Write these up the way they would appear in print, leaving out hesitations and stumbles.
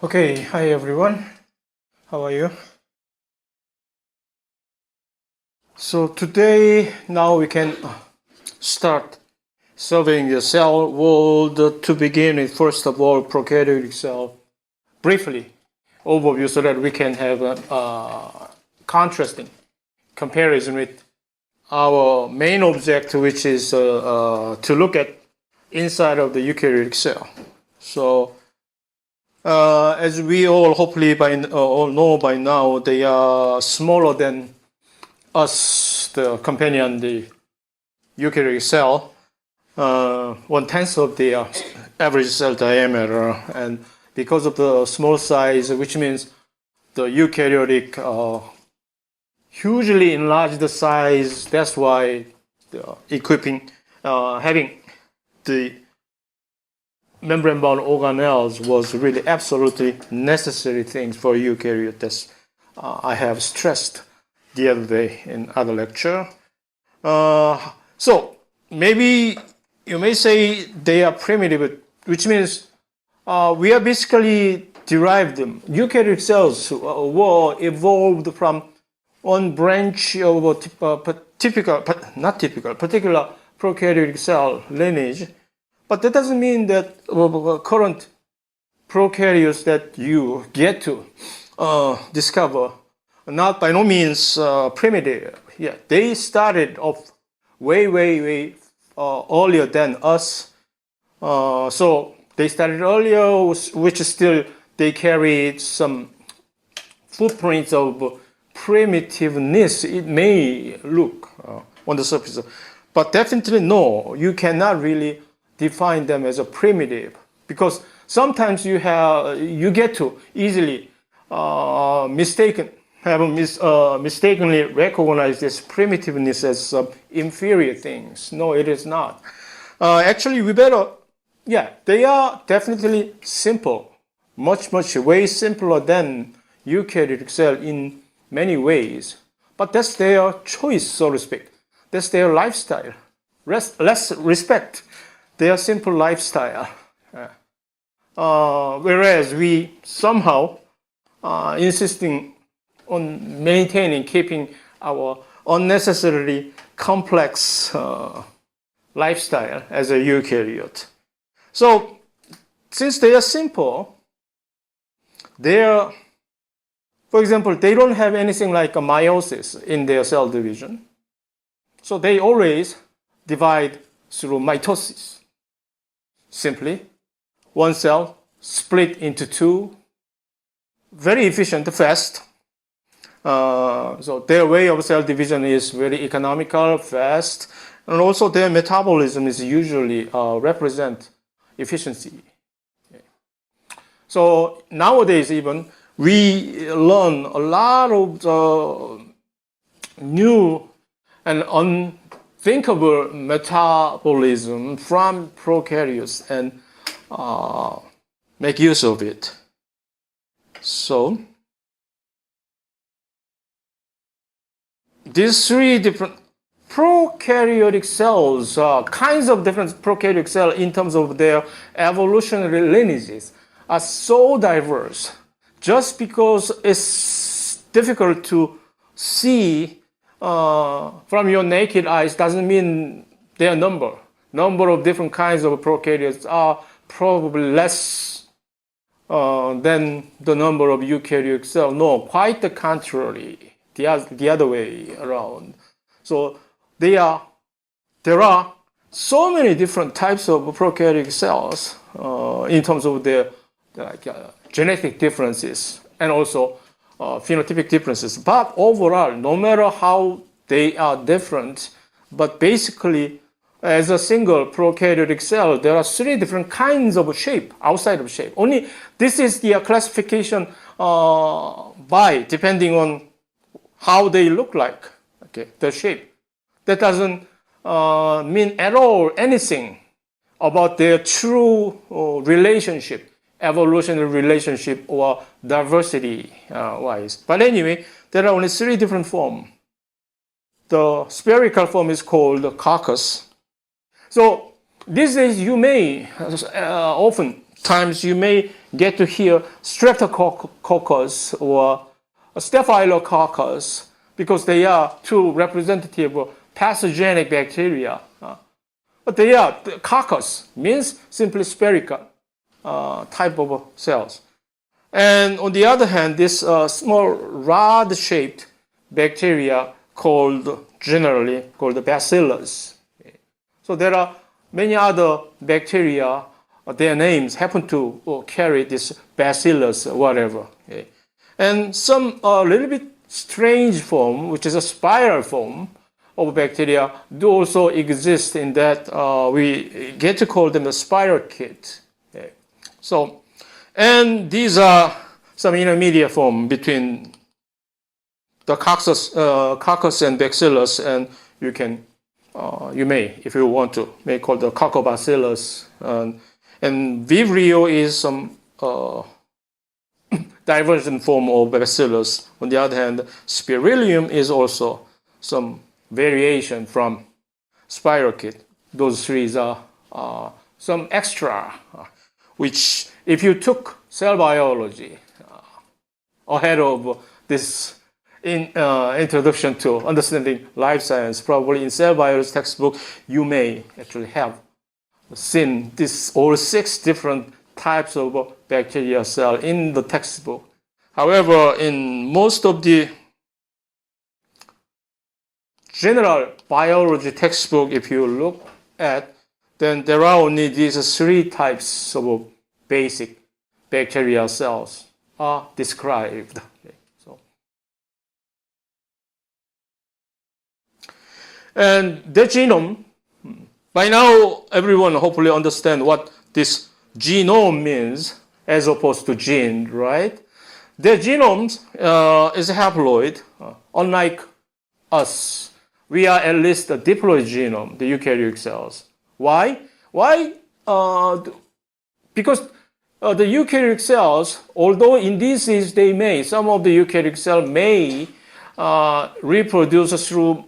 Okay, hi everyone. How are you? So today, now we can start surveying the cell world. To begin with, first of all, prokaryotic cell briefly overview so that we can have a contrasting comparison with our main object, which is to look at inside of the eukaryotic cell. So as we all hopefully all know by now, they are smaller than us, the companion, the eukaryotic cell, 1/10 of the average cell diameter. And because of the small size, which means the eukaryotic hugely enlarged the size, that's why having the membrane-bound organelles was really absolutely necessary things for eukaryote. That's I have stressed the other day in other lecture. So maybe you may say they are primitive, which means we are basically derived them. Eukaryotic cells were evolved from one branch of a particular prokaryotic cell lineage. But that doesn't mean that current prokaryotes that you get to discover not by no means primitive. Yeah, they started off way earlier than us. So they started earlier, which still they carried some footprints of primitiveness. It may look on the surface, but definitely no. You cannot really define them as a primitive because sometimes you get to easily mistakenly recognize this primitiveness as some inferior things. No, it is not. Actually, they are definitely simple, much way simpler than eukaryotic cell in many ways. But that's their choice, so to speak. That's their lifestyle. Let's respect their simple lifestyle. Whereas we somehow insisting on keeping our unnecessarily complex lifestyle as a eukaryote. So, since they are simple, for example, they don't have anything like a meiosis in their cell division. So they always divide through mitosis. Simply, one cell split into two, very efficient, fast. So their way of cell division is very economical, fast, and also their metabolism is usually represent efficiency. So nowadays even we learn a lot of new and unthinkable metabolism from prokaryotes and make use of it. So these three different prokaryotic cells, kinds of different prokaryotic cells in terms of their evolutionary lineages are so diverse. Just because it's difficult to see from your naked eyes doesn't mean their number of different kinds of prokaryotes are probably less than the number of eukaryotic cells. No, quite the contrary, the other way around. So there are so many different types of prokaryotic cells in terms of their genetic differences and also phenotypic differences. But overall, no matter how they are different, but basically as a single prokaryotic cell, there are three different kinds of shape outside of shape. Only this is the classification depending on how they look like, okay, the shape. That doesn't mean at all anything about their true relationship, evolutionary relationship or diversity wise. But anyway, there are only three different forms. The spherical form is called the coccus. So these days you may often times you may get to hear streptococcus or staphylococcus because they are two representative pathogenic bacteria. But they are, the coccus means simply spherical type of cells. And on the other hand, this small rod-shaped bacteria generally called bacillus. So there are many other bacteria, their names happen to carry this bacillus, whatever. Okay. And some little bit strange form, which is a spiral form of bacteria, do also exist in that we get to call them the spirochete. Okay. So, and these are some intermediate form between the coccus and bacillus, and you may, if you want to, may call the coccobacillus. And Vibrio is some divergent form of bacillus. On the other hand, Spirillum is also some variation from spirochete. Those three are some extra, which if you took cell biology ahead of this introduction to understanding life science, probably in cell biology textbook, you may actually have seen this all 6 different types of bacteria cell in the textbook. However, in most of the general biology textbook, if you look at, then there are only these 3 types of basic bacterial cells are described. Okay, so. And the genome, by now everyone hopefully understand what this genome means as opposed to gene, right? The genome is haploid, unlike us. We are at least a diploid genome, the eukaryotic cells. Why? Why? Because the eukaryotic cells, although in disease some of the eukaryotic cells may reproduce through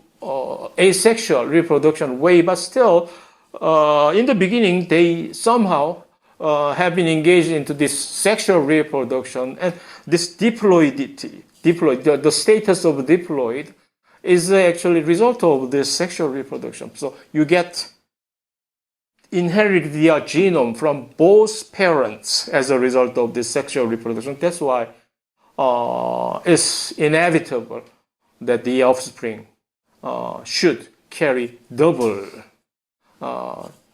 asexual reproduction way, but still, in the beginning, they somehow have been engaged into this sexual reproduction, and this diploidity, the status of diploid, is actually a result of this sexual reproduction. So you inherit the genome from both parents as a result of this sexual reproduction. That's why it's inevitable that the offspring should carry double,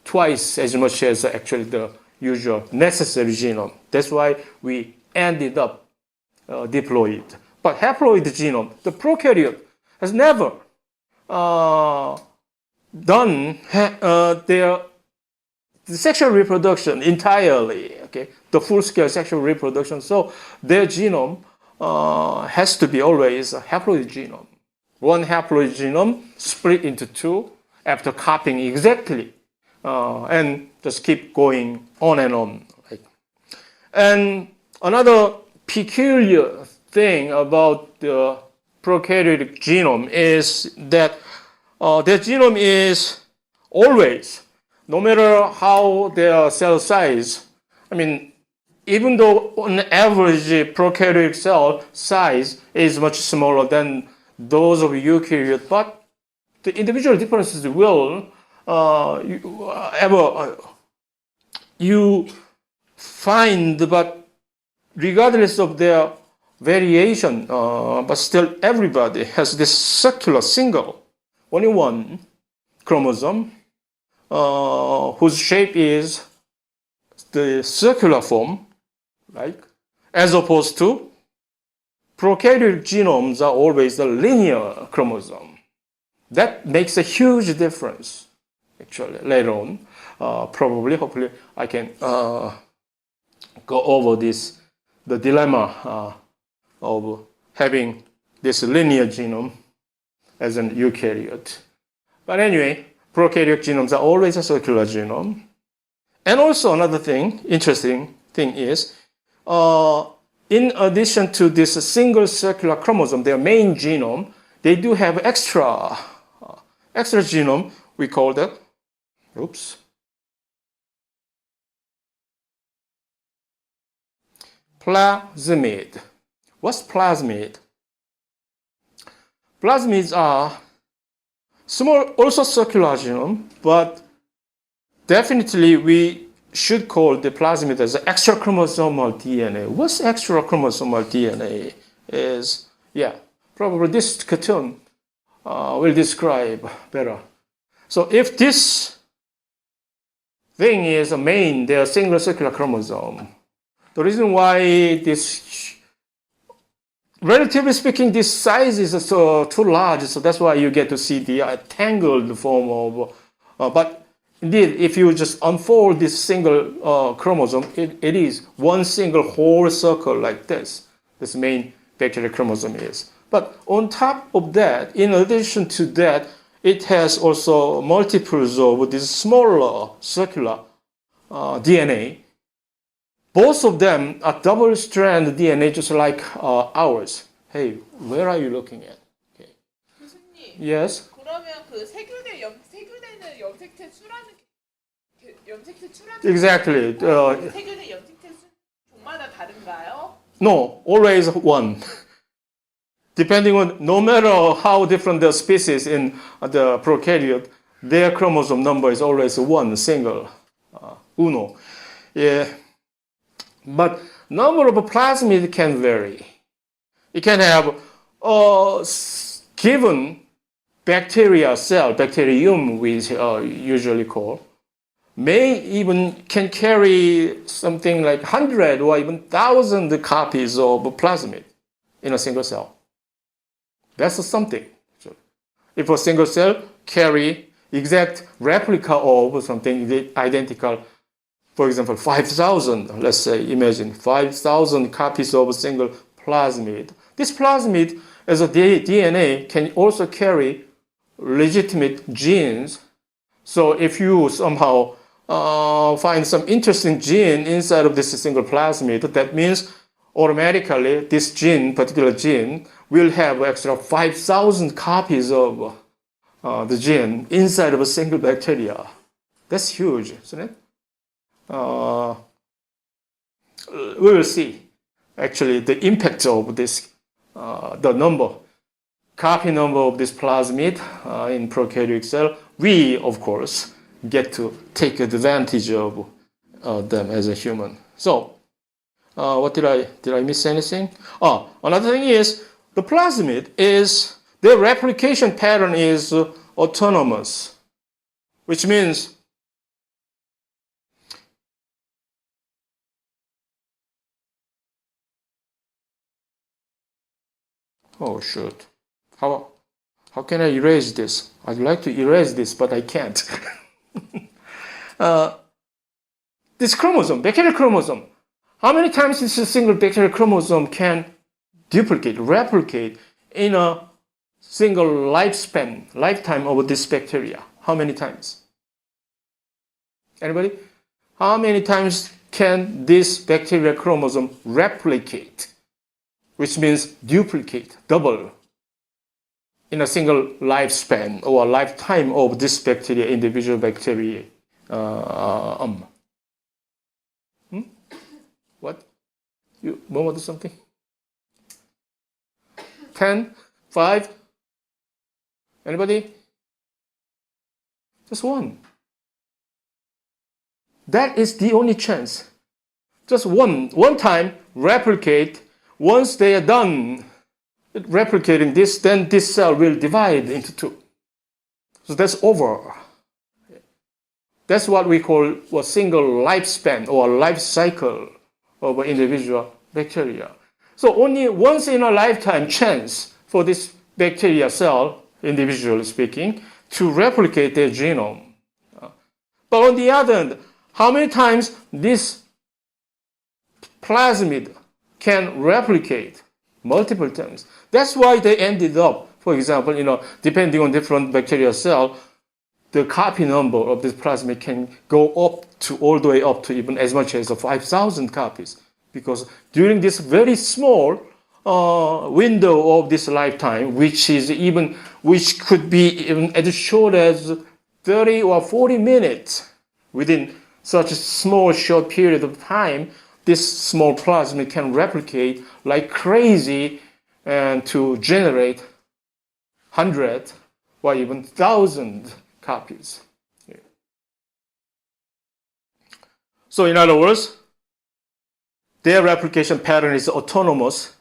twice as much as actually the usual necessary genome. That's why we ended up diploid. But haploid genome, the prokaryote, has never done their sexual reproduction entirely, okay, the full-scale sexual reproduction. So their genome has to be always a haploid genome. One haploid genome split into 2 after copying exactly, and just keep going on and on. Right? And another peculiar thing about the prokaryotic genome is that their genome is always, no matter how their cell size, I mean, even though on average prokaryotic cell size is much smaller than those of eukaryote, but the individual differences will you find, but regardless of their variation, but still everybody has this circular single, only one chromosome, whose shape is the circular form, right? As opposed to prokaryotic genomes are always the linear chromosome. That makes a huge difference, actually, later on. Probably, hopefully, I can go over the dilemma of having this linear genome as an eukaryote. But anyway, prokaryotic genomes are always a circular genome. And also another thing, interesting thing is, in addition to this single circular chromosome, their main genome, they do have extra genome, we call that, Plasmid. What's plasmid? Plasmids are small, also circular genome, but definitely we should call the plasmid as extrachromosomal DNA. What's extrachromosomal DNA is, yeah, probably this cartoon will describe better. So if this thing is a main, they are single circular chromosome. The reason why this, relatively speaking, this size is so too large, so that's why you get to see the tangled form of, but indeed, if you just unfold this single chromosome, it is one single whole circle like this. This main bacterial chromosome is. But on top of that, in addition to that, it has also multiples of this smaller circular DNA. Both of them are double-strand DNA, just like ours. Hey, where are you looking at? Okay. 교수님. Yes. 그러면 그 세균되는 염색체 수라는 염색체 수라는 Exactly. 세균의 염색체 수 종마다 다른가요? No, always one. Depending on, no matter how different the species in the prokaryote, their chromosome number is always one, single, uno. Yeah. But number of plasmid can vary. It can have a given bacteria cell, bacterium we usually call, may even can carry something like 100 or even 1,000 copies of plasmid in a single cell. That's something. If a single cell carry exact replica of something identical, for example, 5,000, let's say, imagine 5,000 copies of a single plasmid. This plasmid as a DNA can also carry legitimate genes. So if you somehow find some interesting gene inside of this single plasmid, that means automatically this gene, particular gene, will have extra 5,000 copies of the gene inside of a single bacteria. That's huge, isn't it? We will see actually the impact of this, the copy number of this plasmid in prokaryotic cell. We, of course, get to take advantage of them as a human. So, what did I miss anything? Oh, another thing is the plasmid is, their replication pattern is autonomous, which means oh shoot. How can I erase this? I'd like to erase this, but I can't. This chromosome, bacterial chromosome, how many times this single bacterial chromosome can replicate in a single lifetime of this bacteria? How many times? Anybody? How many times can this bacterial chromosome replicate? Which means duplicate, double, in a single lifespan or lifetime of this bacteria, individual bacteria. What? You want to do something? 10, 5? Anybody? Just one. That is the only chance. Just one time replicate. Once they are done replicating this, then this cell will divide into two. So that's over. That's what we call a single lifespan or life cycle of an individual bacteria. So only once in a lifetime chance for this bacteria cell, individually speaking, to replicate their genome. But on the other hand, how many times this plasmid can replicate? Multiple times. That's why they ended up, for example, depending on different bacterial cell, the copy number of this plasmid can go up to all the way up to even as much as 5,000 copies. Because during this very small window of this lifetime, which could be even as short as 30 or 40 minutes, within such a small, short period of time, this small plasmid can replicate like crazy and to generate 100 or even 1,000 copies. So in other words, their replication pattern is autonomous,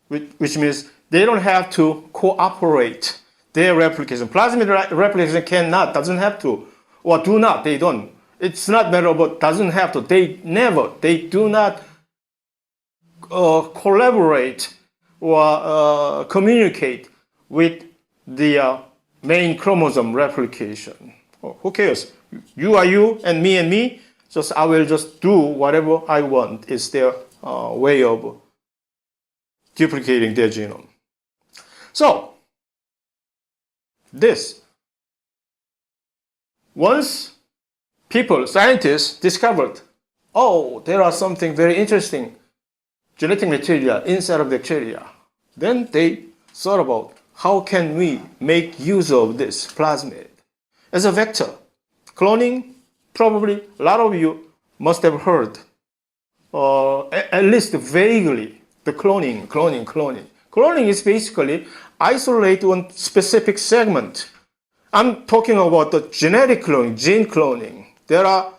which means they don't have to cooperate. Their replication, plasmid replication cannot, doesn't have to, or do not, they don't. It's not matter about doesn't have to, they do not collaborate or communicate with the main chromosome replication. Who cares? You are you and me. Just I will just do whatever I want. It's their way of duplicating their genome. So this, once scientists discovered, oh, there are something very interesting genetic material inside of bacteria, then they thought about how can we make use of this plasmid as a vector. Cloning, probably a lot of you must have heard, at least vaguely, the cloning. Cloning is basically isolate one specific segment. I'm talking about the genetic cloning, gene cloning. There are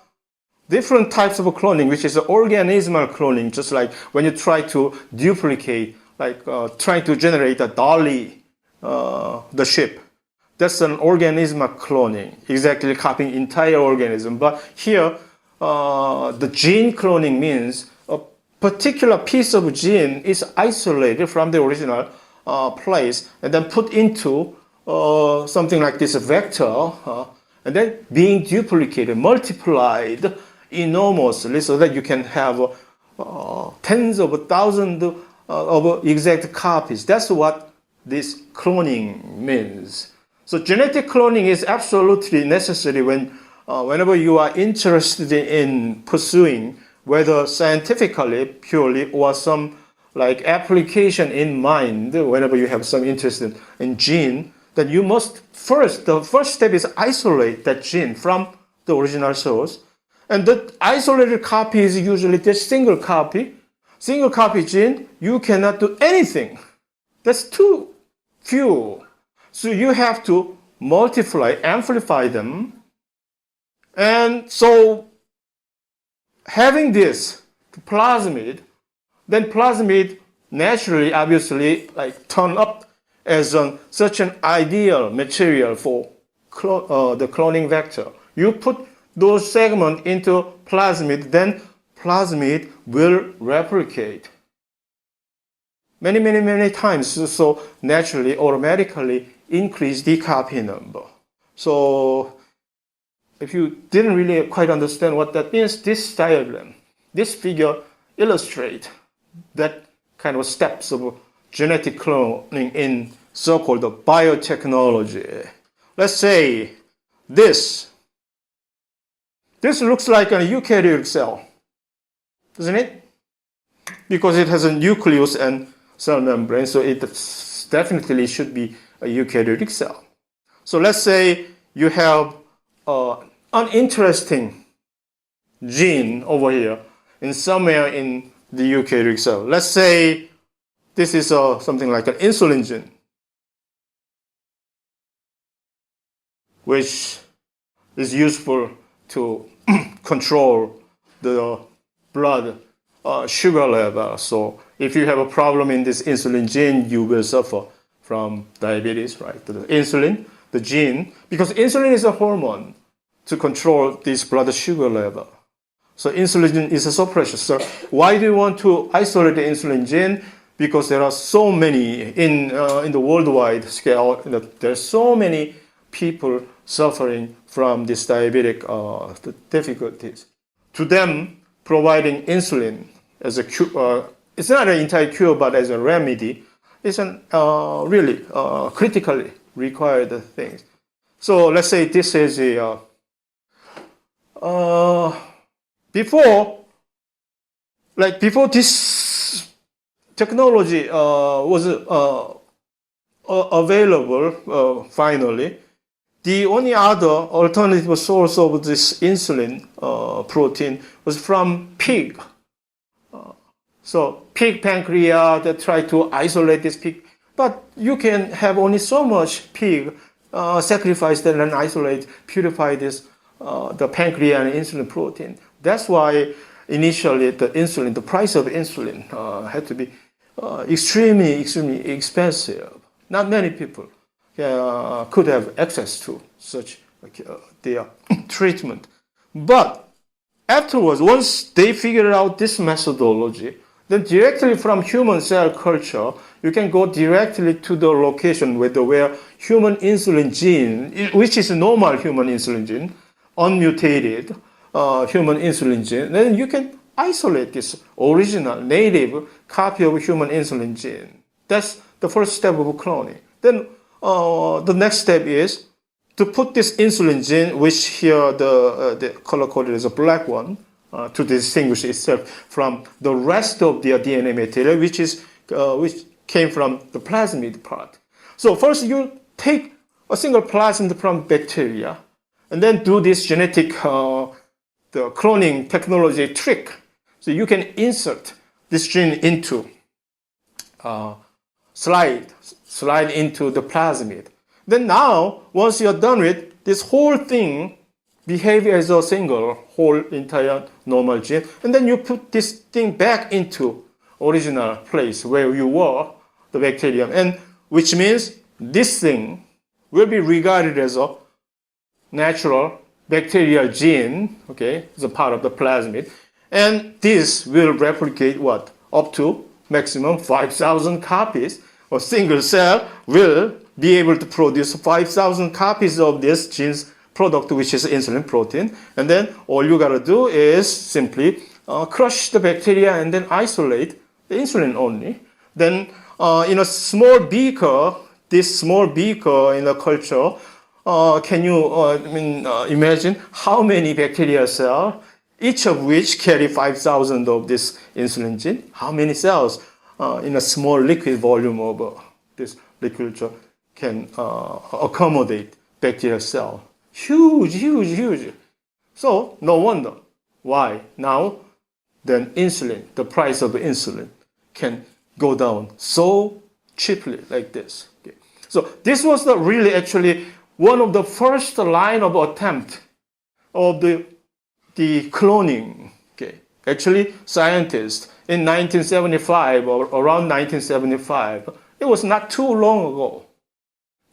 different types of cloning, which is organismal cloning, just like when you try to duplicate, like trying to generate a dolly, the ship. That's an organismal cloning, exactly copying entire organism. But here, the gene cloning means a particular piece of gene is isolated from the original place and then put into something like this vector, and then being duplicated, multiplied enormously so that you can have tens of thousands of exact copies. That's what this cloning means. So genetic cloning is absolutely necessary whenever you are interested in pursuing, whether scientifically, purely, or some like application in mind, whenever you have some interest in gene, then you must the first step is isolate that gene from the original source. And the isolated copy is usually just single copy gene. You cannot do anything. That's too few. So you have to multiply, amplify them. And so having this plasmid, then plasmid naturally, obviously, like turn up as such an ideal material for the cloning vector. You put those segments into plasmid, then plasmid will replicate many times. So naturally, automatically increase the copy number. So if you didn't really quite understand what that means, this diagram, this figure illustrates that kind of steps of genetic cloning in so-called biotechnology. Let's say this looks like a eukaryotic cell, doesn't it? Because it has a nucleus and cell membrane, so it definitely should be a eukaryotic cell. So let's say you have an uninteresting gene over here in somewhere in the eukaryotic cell. Let's say this is something like an insulin gene, which is useful to control the blood sugar level. So if you have a problem in this insulin gene, you will suffer from diabetes, right? The insulin, the gene, because insulin is a hormone to control this blood sugar level. So insulin is a suppressor. So why do you want to isolate the insulin gene? Because there are so many in the worldwide scale. There's so many people suffering from this diabetic difficulties. To them, providing insulin as a cure, it's not an entire cure, but as a remedy, is an really critically required thing. So let's say this is a before this technology was available finally, the only other alternative source of this insulin protein was from pig. So pig pancreas that try to isolate this pig, but you can have only so much pig sacrifice that and isolate, purify this the pancreas and insulin protein. That's why initially the price of insulin had to be extremely expensive. Not many people could have access to such their treatment. But afterwards, once they figured out this methodology, then directly from human cell culture, you can go directly to the location where human insulin gene, which is a normal human insulin gene, unmutated human insulin gene, then you can isolate this original native copy of human insulin gene. That's the first step of cloning. Then the next step is to put this insulin gene, which here the color coded is a black one, to distinguish itself from the rest of the DNA material, which came from the plasmid part. So first you take a single plasmid from bacteria, and then do this genetic the cloning technology trick. So you can insert this gene into slide into the plasmid. Then now, once you're done with this whole thing, behave as a single whole entire normal gene, and then you put this thing back into original place where you were, the bacterium, and which means this thing will be regarded as a natural bacterial gene, okay, it's a part of the plasmid, and this will replicate what? Up to maximum 5,000 copies. A single cell will be able to produce 5,000 copies of this gene's product, which is insulin protein. And then all you gotta do is simply crush the bacteria and then isolate the insulin only. Then in a small beaker, this small beaker in a culture, can you imagine how many bacteria cells, each of which carry 5,000 of this insulin gene? How many cells in a small liquid volume of this liquid can accommodate bacterial cell? Huge. So no wonder why now then insulin, the price of insulin can go down so cheaply like this. Okay. So this was really one of the first line of attempt of the cloning. Okay. Actually, scientists in 1975 or around 1975, it was not too long ago.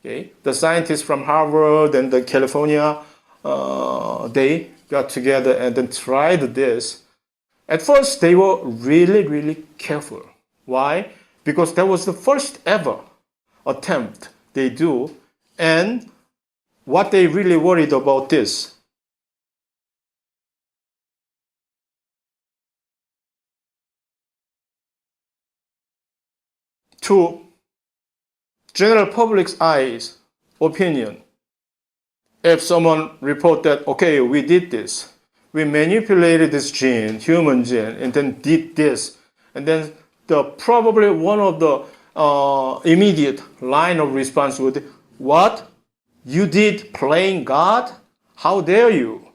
Okay. The scientists from Harvard and the California, they got together and then tried this. At first, they were really careful. Why? Because that was the first ever attempt they do, and what they really worried about this. To general public's eyes, opinion, if someone report that, okay, we did this, we manipulated this gene, human gene, and then did this, and then probably one of the immediate line of response would be, what? You did playing God? How dare you?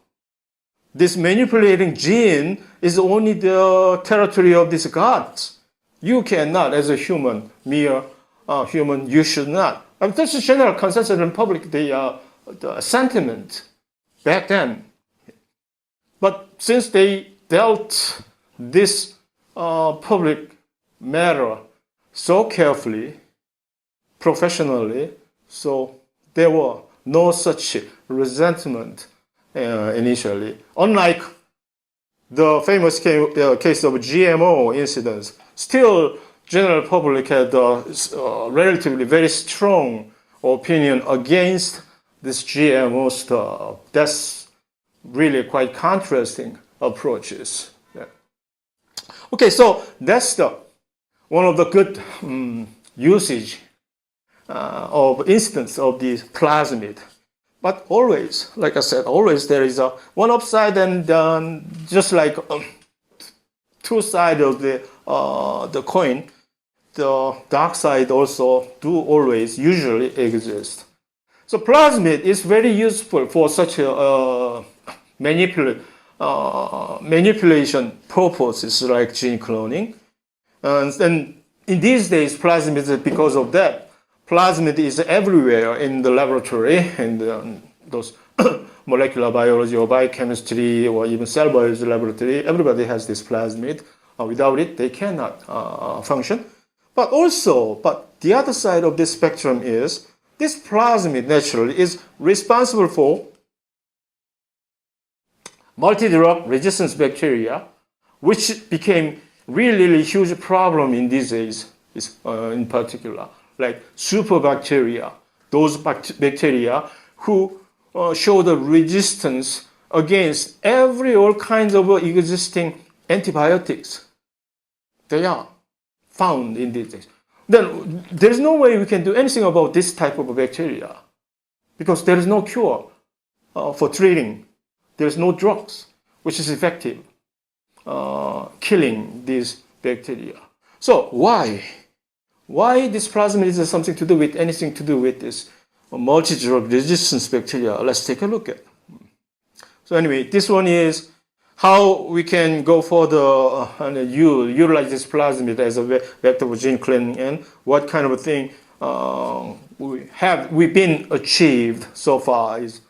This manipulating gene is only the territory of these gods. You cannot, as a human, mere human, you should not. I mean, that's a general consensus in public, the sentiment back then. But since they dealt this public matter so carefully, professionally, so there were no such resentment initially. Unlike the famous case of GMO incidents, still general public had a relatively very strong opinion against this GMO stuff. That's really quite contrasting approaches. Yeah. Okay, so that's one of the good usage of instance of the plasmid. But always, like I said, always there is one upside and just like two sides of the coin, the dark side also do always usually exist. So plasmid is very useful for such a manipulation purposes like gene cloning. And in these days, plasmid, because of that, plasmid is everywhere in the laboratory, and those molecular biology or biochemistry or even cell biology laboratory, everybody has this plasmid. Without it, they cannot function. But the other side of this spectrum is this plasmid naturally is responsible for multi-drug resistance bacteria, which became really huge problem in these days, in particular, like superbacteria, those bacteria who show the resistance against all kinds of existing antibiotics. They are found in these days. Then there's no way we can do anything about this type of bacteria because there is no cure for treating. There's no drugs which is effective killing these bacteria. So why this plasmid is something to do with anything to do with this multi-drug resistance bacteria? Let's take a look at. So anyway, this one is how we can go further and utilize this plasmid as a vector for gene cloning, and what kind of a thing we've been achieved so far. Is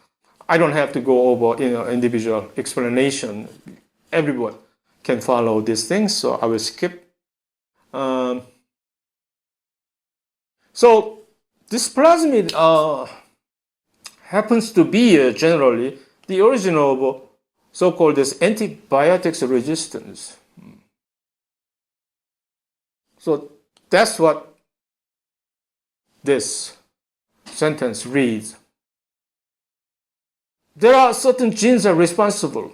I don't have to go over individual explanation. Everyone can follow these things, so I will skip. So this plasmid happens to be generally the origin of so-called this antibiotics resistance. So that's what this sentence reads. There are certain genes that are responsible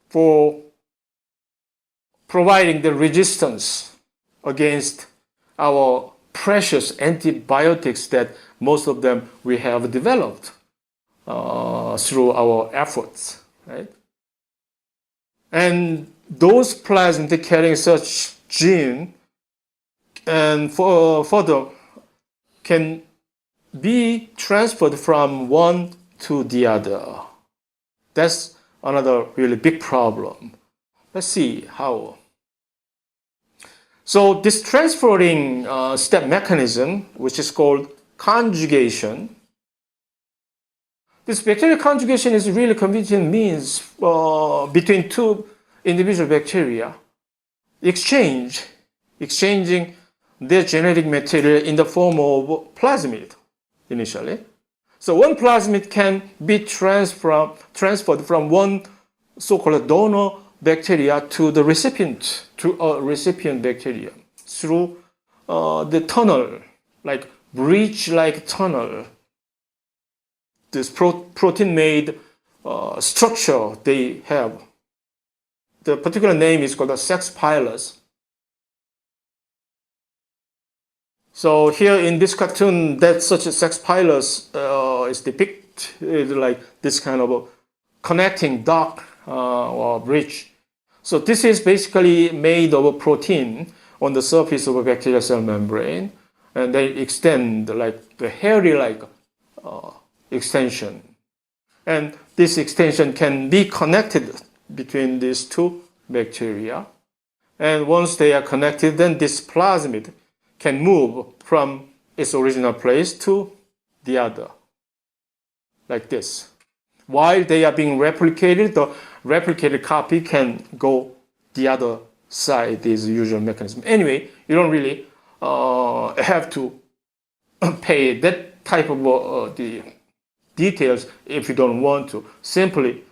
for providing the resistance against our precious antibiotics that most of them we have developed through our efforts, right? And those plasmids carrying such gene and further can be transferred from one to the other. That's another really big problem. Let's see how. So this transferring step mechanism, which is called conjugation, this bacterial conjugation is really convenient means between two individual bacteria exchanging their genetic material in the form of plasmid initially. So one plasmid can be transferred from one so-called donor bacteria to the recipient, to a recipient bacteria through the tunnel, like breech-like tunnel. This protein-made structure they have. The particular name is called the sex pilus. So here in this cartoon, that such a sex pilus is depicted like this kind of a connecting duct or bridge. So this is basically made of a protein on the surface of a bacterial cell membrane, and they extend like the hairy-like extension. And this extension can be connected between these two bacteria. And once they are connected, then this plasmid can move from its original place to the other, like this. While they are being replicated, the replicated copy can go the other side, this usual mechanism. Anyway, you don't really have to pay that type of the details if you don't want to. Simply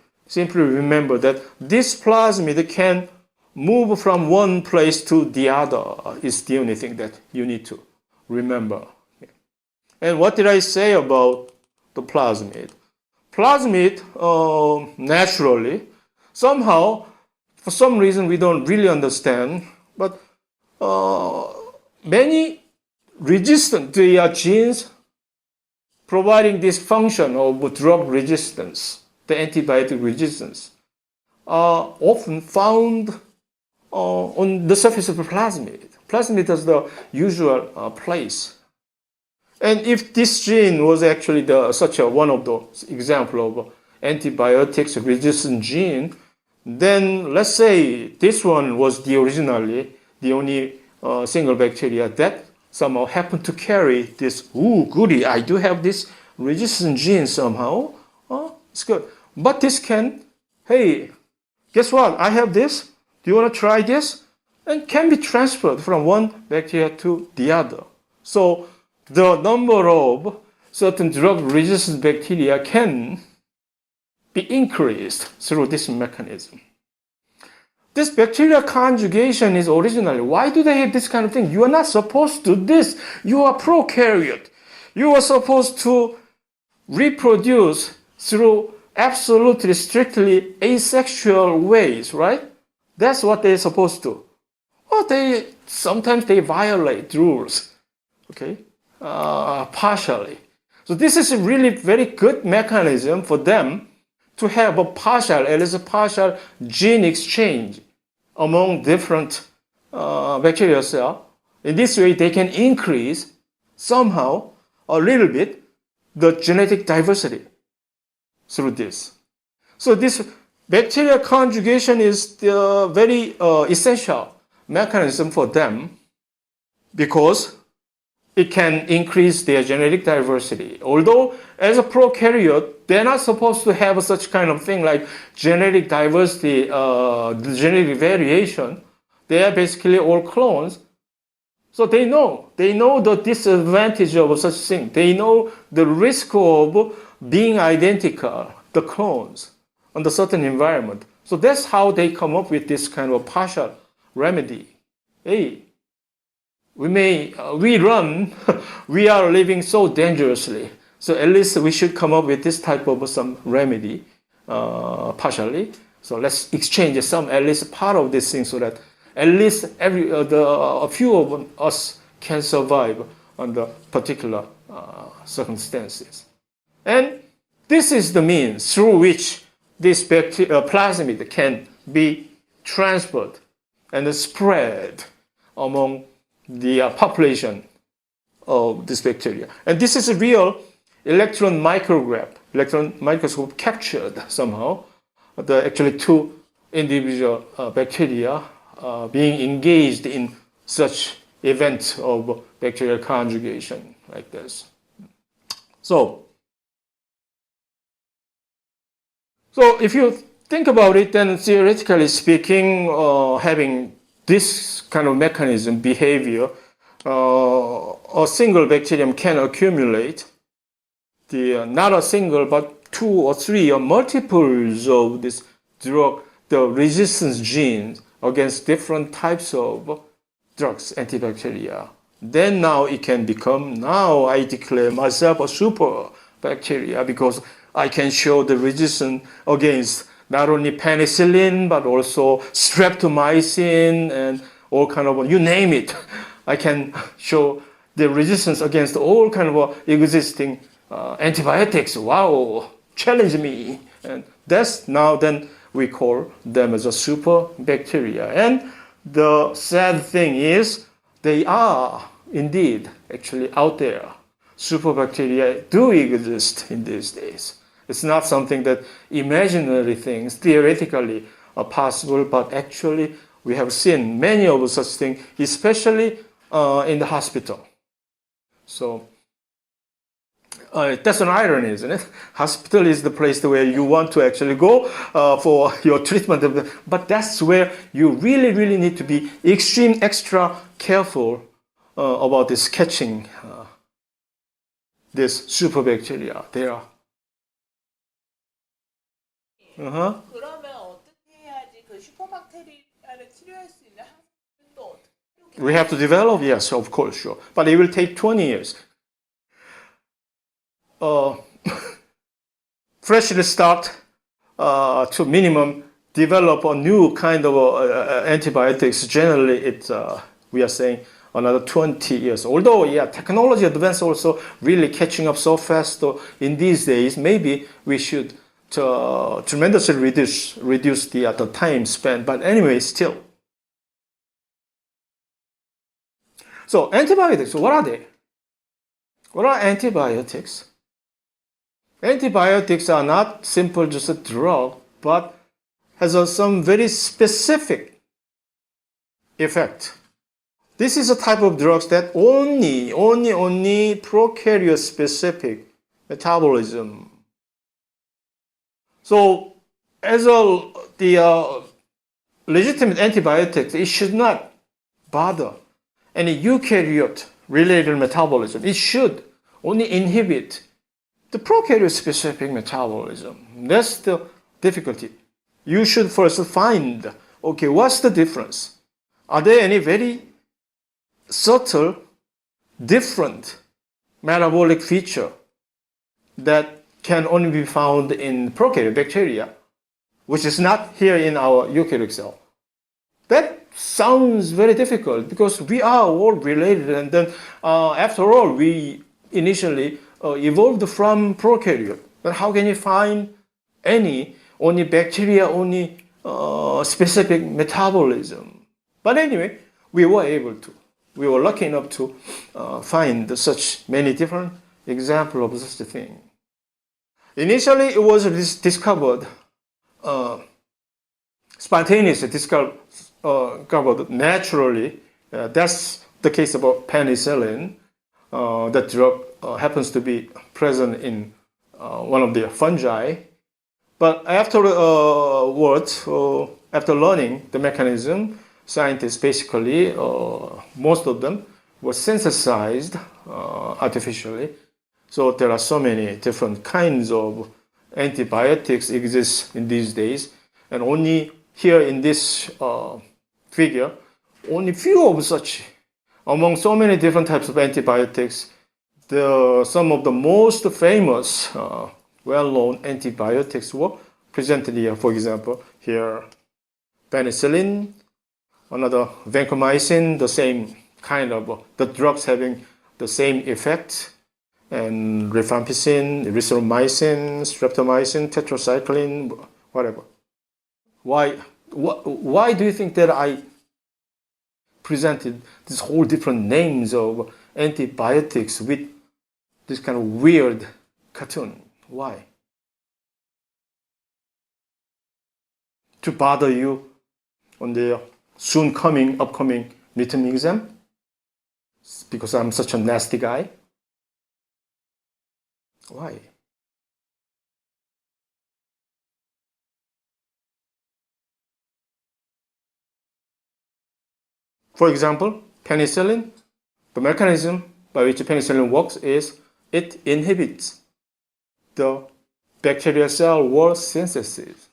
remember that this plasmid can move from one place to the other is the only thing that you need to remember. And what did I say about the plasmid? Plasmid, naturally, somehow, for some reason we don't really understand, but many resistant genes providing this function of drug resistance, the antibiotic resistance, are often found on the surface of the plasmid. Plasmid is the usual place. And if this gene was actually one of the example of antibiotics resistant gene, then let's say this one was originally the only single bacteria that somehow happen to carry this, ooh, goody, I do have this resistant gene somehow. Oh, it's good. But this can, hey, guess what? I have this. Do you want to try this? And can be transferred from one bacteria to the other. So the number of certain drug-resistant bacteria can be increased through this mechanism. This bacterial conjugation is originally, why do they have this kind of thing? You are not supposed to do this. You are prokaryote. You are supposed to reproduce through absolutely strictly asexual ways, right? That's what they're supposed to. Well, sometimes they violate rules, okay, partially. So this is a really very good mechanism for them to have a partial, at least a partial gene exchange among different bacterial cells. In this way, they can increase somehow a little bit the genetic diversity through this. So this bacterial conjugation is the very essential mechanism for them because it can increase their genetic diversity. Although as a prokaryote, they're not supposed to have such kind of thing like genetic diversity, genetic variation. They are basically all clones. So they know the disadvantage of such thing. They know the risk of being identical, the clones, under certain environment. So that's how they come up with this kind of partial remedy. Hey, we are living so dangerously. So at least we should come up with this type of some remedy, partially. So let's exchange some, at least part of this thing so that at least a few of us can survive under particular circumstances. And this is the means through which this plasmid can be transferred and spread among the population of this bacteria. And this is a real electron microscope captured somehow the actually two individual bacteria being engaged in such event of bacterial conjugation like this. So if you think about it, then theoretically speaking, having this kind of mechanism, behavior, a single bacterium can accumulate not a single, but two or three or multiples of this drug, the resistance genes against different types of drugs, antibacteria. Then now it can become, now I declare myself a super bacteria because I can show the resistance against not only penicillin, but also streptomycin and all kind of, you name it. I can show the resistance against all kind of existing antibiotics. Wow, challenge me. And that's now then we call them as a super bacteria. And the sad thing is they are indeed actually out there. Super bacteria do exist in these days. It's not something that imaginary things theoretically are possible, but actually we have seen many of such things, especially in the hospital. So that's an irony, isn't it? Hospital is the place where you want to actually go for your treatment, but that's where you really, really need to be extra careful about this catching this superbacteria. They are. 그러면 어떻게 해야지 그 슈퍼박테리아를 치료할 수 있는 항생제는 또 어떻게? We have to develop, yes, of course, sure. But it will take 20 years. Freshly start to minimum develop a new kind of antibiotics. Generally, we are saying another 20 years. Although, yeah, technology advance also really catching up so fast in these days, maybe we should tremendously reduce the time spent. But anyway, still. So antibiotics, what are they? What are antibiotics? Antibiotics are not simple just a drug, but has some very specific effect This is a type of drugs that only prokaryote specific metabolism. So as the legitimate antibiotics, it should not bother any eukaryote related metabolism. It should only inhibit the prokaryote specific metabolism. That's the difficulty. You should first find, okay, what's the difference? Are there any very subtle, different metabolic feature that can only be found in prokaryote bacteria, which is not here in our eukaryotic cell? That sounds very difficult because we are all related, and then after all, we initially evolved from prokaryote. But how can you find any only bacteria, only specific metabolism? But anyway, we were able to. We were lucky enough to find such many different examples of such a thing. Initially, it was discovered spontaneously, discovered naturally. That's the case about penicillin. That drug happens to be present in one of the fungi. But afterwards, after learning the mechanism, scientists basically, most of them were synthesized artificially. So there are so many different kinds of antibiotics exist in these days, and only here in this figure, only few of such. Among so many different types of antibiotics, some of the most famous, well-known antibiotics were presented here. For example, here penicillin, another vancomycin, the same kind of the drugs having the same effect, and rifampicin, erythromycin, streptomycin, tetracycline, whatever. Why do you think that I presented these whole different names of antibiotics with this kind of weird cartoon? Why? To bother you on the upcoming midterm exam? Because I'm such a nasty guy? Why? For example, penicillin, the mechanism by which penicillin works is it inhibits the bacterial cell wall synthesis.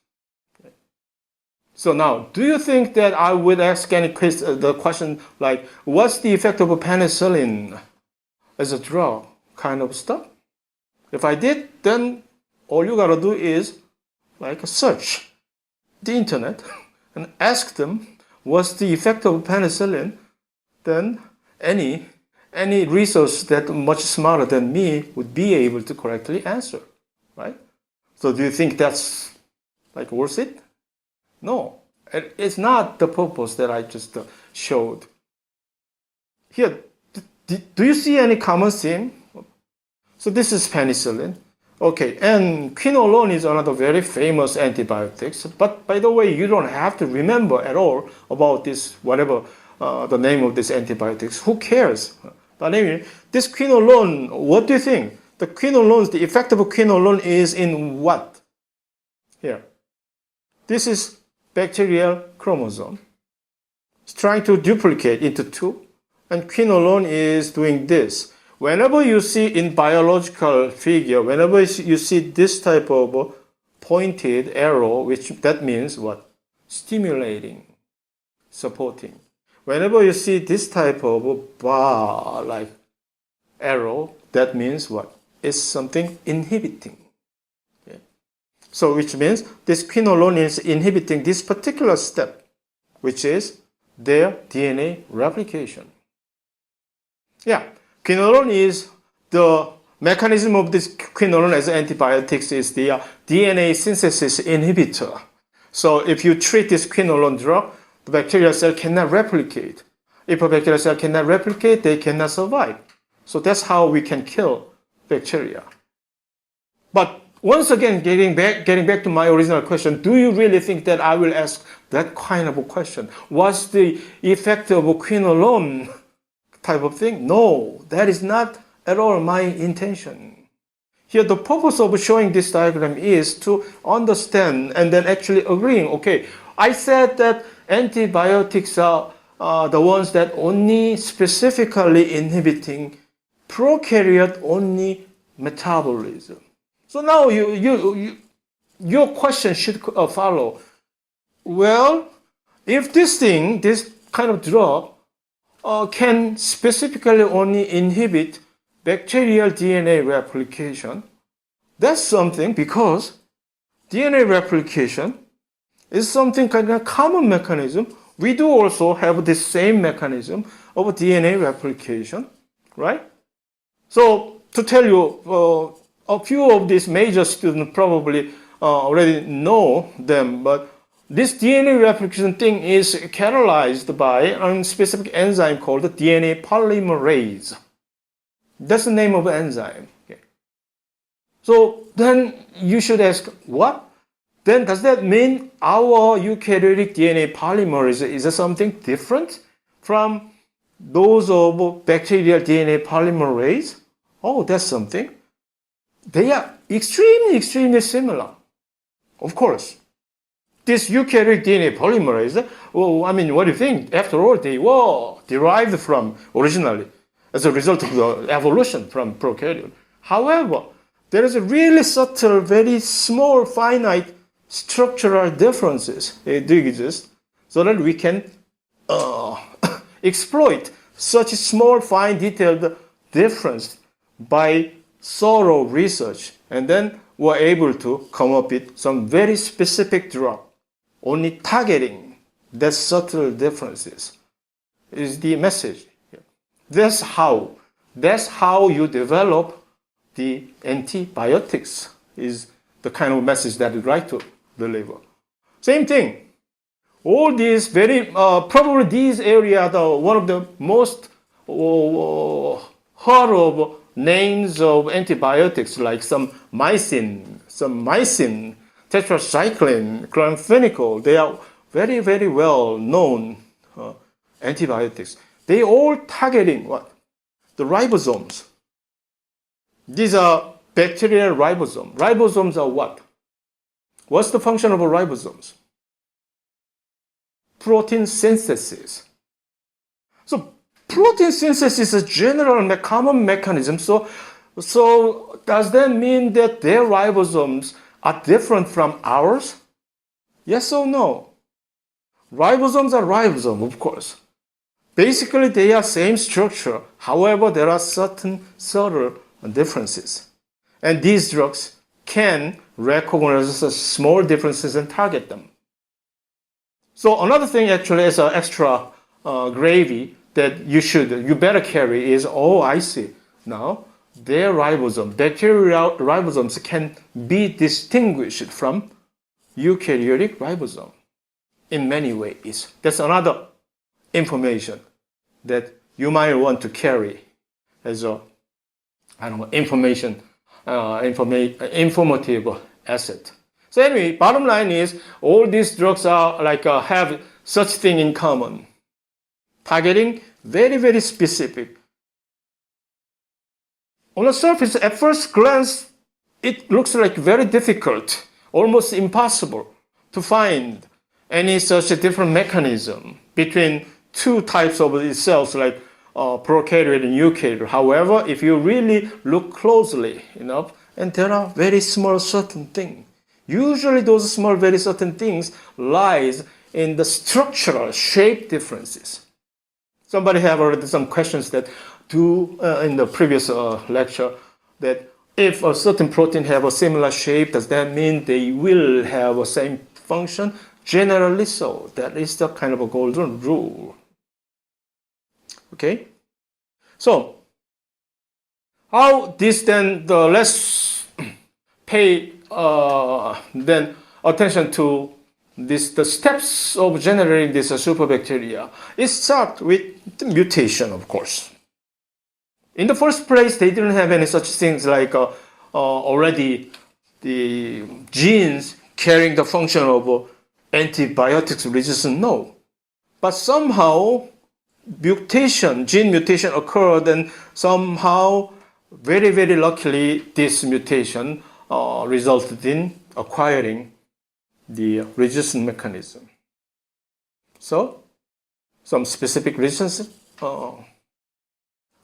So now, do you think that I would ask the question like, what's the effect of a penicillin as a drug kind of stuff? If I did, then all you gotta do is like search the internet and ask them what's the effect of penicillin. Then any resource that much smarter than me would be able to correctly answer, right? So do you think that's like worth it? No, it's not the purpose that I just showed. Here, do you see any common theme? So this is penicillin. Okay, and quinolone is another very famous antibiotics. But by the way, you don't have to remember at all about this, whatever the name of this antibiotics. Who cares? But anyway, this quinolone, what do you think? The effect of quinolone is in what? Here. This is bacterial chromosome. It's trying to duplicate into two, and quinolone is doing this. Whenever you see in biological figure, whenever you see this type of pointed arrow, which that means what? Stimulating, supporting. Whenever you see this type of bar like arrow, that means what? It's something inhibiting. Okay. So which means this quinolone is inhibiting this particular step, which is their DNA replication. Yeah. Quinolone is the mechanism of this quinolone as antibiotics is the DNA synthesis inhibitor. So if you treat this quinolone drug, the bacterial cell cannot replicate. If a bacterial cell cannot replicate, they cannot survive. So that's how we can kill bacteria. But once again, getting back to my original question, do you really think that I will ask That kind of a question. What's the effect of a quinolone type of thing? No, that is not at all my intention. Here, the purpose of showing this diagram is to understand and then actually agreeing. Okay, I said that antibiotics are the ones that only specifically inhibiting prokaryote only metabolism. So now your question should follow. Well, if this kind of drug, can specifically only inhibit bacterial DNA replication, that's something because DNA replication is something kind of common mechanism. We do also have the same mechanism of DNA replication, right? So to tell you, a few of these major students probably already know them, but this DNA replication thing is catalyzed by a specific enzyme called DNA polymerase. That's the name of the enzyme. Okay. So then you should ask, what? Then does that mean our eukaryotic DNA polymerase is something different from those of bacterial DNA polymerase? Oh, that's something. They are extremely, extremely similar. Of course. This eukaryotic DNA polymerase, well, I mean, what do you think? After all, they were derived from originally as a result of the evolution from prokaryote. However, there is a really subtle, very small, finite structural differences do exist so that we can exploit such small, fine, detailed difference by thorough research, and then we're able to come up with some very specific drug only targeting that subtle differences is the message. That's how you develop the antibiotics is the kind of message that you like to deliver. Same thing. All these probably these areas are one of the most heard of names of antibiotics, like some mycin, tetracycline, chloramphenicol. They are very, very well known antibiotics. They all targeting what? The ribosomes. These are bacterial ribosomes. Ribosomes are what? What's the function of ribosomes? Protein synthesis. So protein synthesis is a general common mechanism. So does that mean that their ribosomes are different from ours? Yes or no? Ribosomes are ribosomes, of course. Basically, they are same structure. However, there are certain subtle differences. And these drugs can recognize small differences and target them. So another thing actually as an extra gravy that you better carry is, oh, I see. Now, their ribosome, bacterial ribosomes can be distinguished from eukaryotic ribosome in many ways. That's another information that you might want to carry as a, informative asset. So anyway, bottom line is all these drugs are have such thing in common. Targeting very, very specific. On the surface, at first glance, it looks like very difficult, almost impossible to find any such a different mechanism between two types of cells like prokaryote and eukaryote. However, if you really look closely enough, and there are very small certain things. Usually those small, very certain things lies in the structural shape differences. Somebody have already some questions that in the previous lecture that if a certain protein have a similar shape, does that mean they will have a same function? Generally so. That is the kind of a golden rule. Okay? So, how this then, let's pay then attention to the steps of generating this superbacteria. It starts with the mutation, of course. In the first place, they didn't have any such things like already the genes carrying the function of antibiotics resistant? No. But somehow gene mutation occurred, and somehow, very, very luckily, this mutation resulted in acquiring the resistant mechanism. So, some specific resistance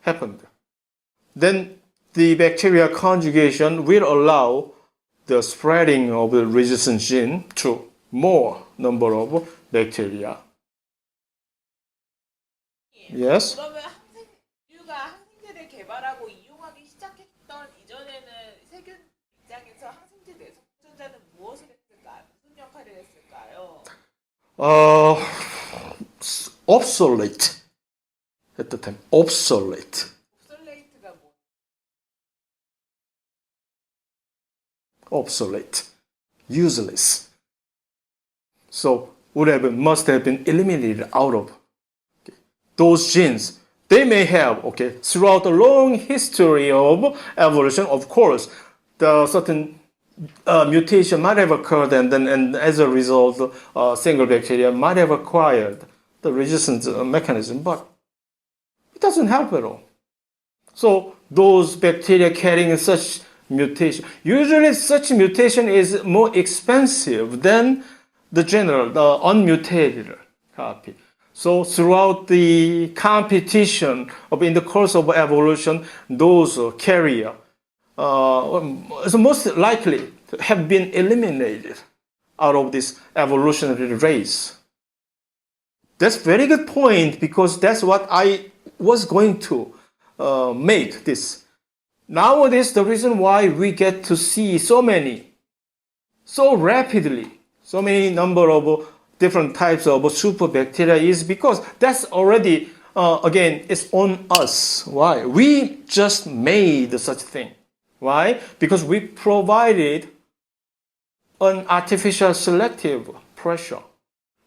happened. Then the bacteria conjugation will allow the spreading of the resistant gene to more number of bacteria. Yes? 그러면 인류가 항생제를 개발하고 이용하기 시작했던 이전에는 세균 입장에서 항생제 내성 보존자는 무엇을 했을까? 무슨 역할을 했을까요? Obsolete at the time. Obsolete. 옵솔레이트가 뭐? Obsolete. Useless. So must have been eliminated out of those genes. They may have, throughout the long history of evolution, of course, the certain mutation might have occurred, and as a result, single bacteria might have acquired the resistance mechanism, but it doesn't help at all. So those bacteria carrying such mutation, usually such mutation is more expensive than the unmutated copy. So throughout the competition in the course of evolution, those carrier is most likely to have been eliminated out of this evolutionary race. That's a very good point, because that's what I was going to make this. Nowadays, the reason why we get to see so many number of different types of superbacteria is because that's already, again, it's on us. Why? We just made such thing. Why? Because we provided an artificial selective pressure.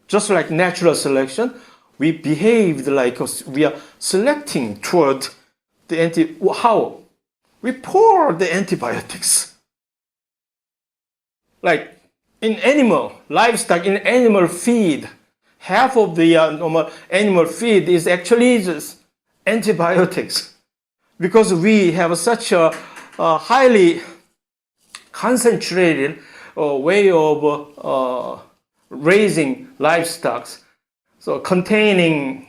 Just like natural selection, we behaved like we are selecting toward the how? We pour the antibiotics. Like in livestock, in animal feed, half of the normal animal feed is actually just antibiotics, because we have such a highly concentrated way of raising livestock, so containing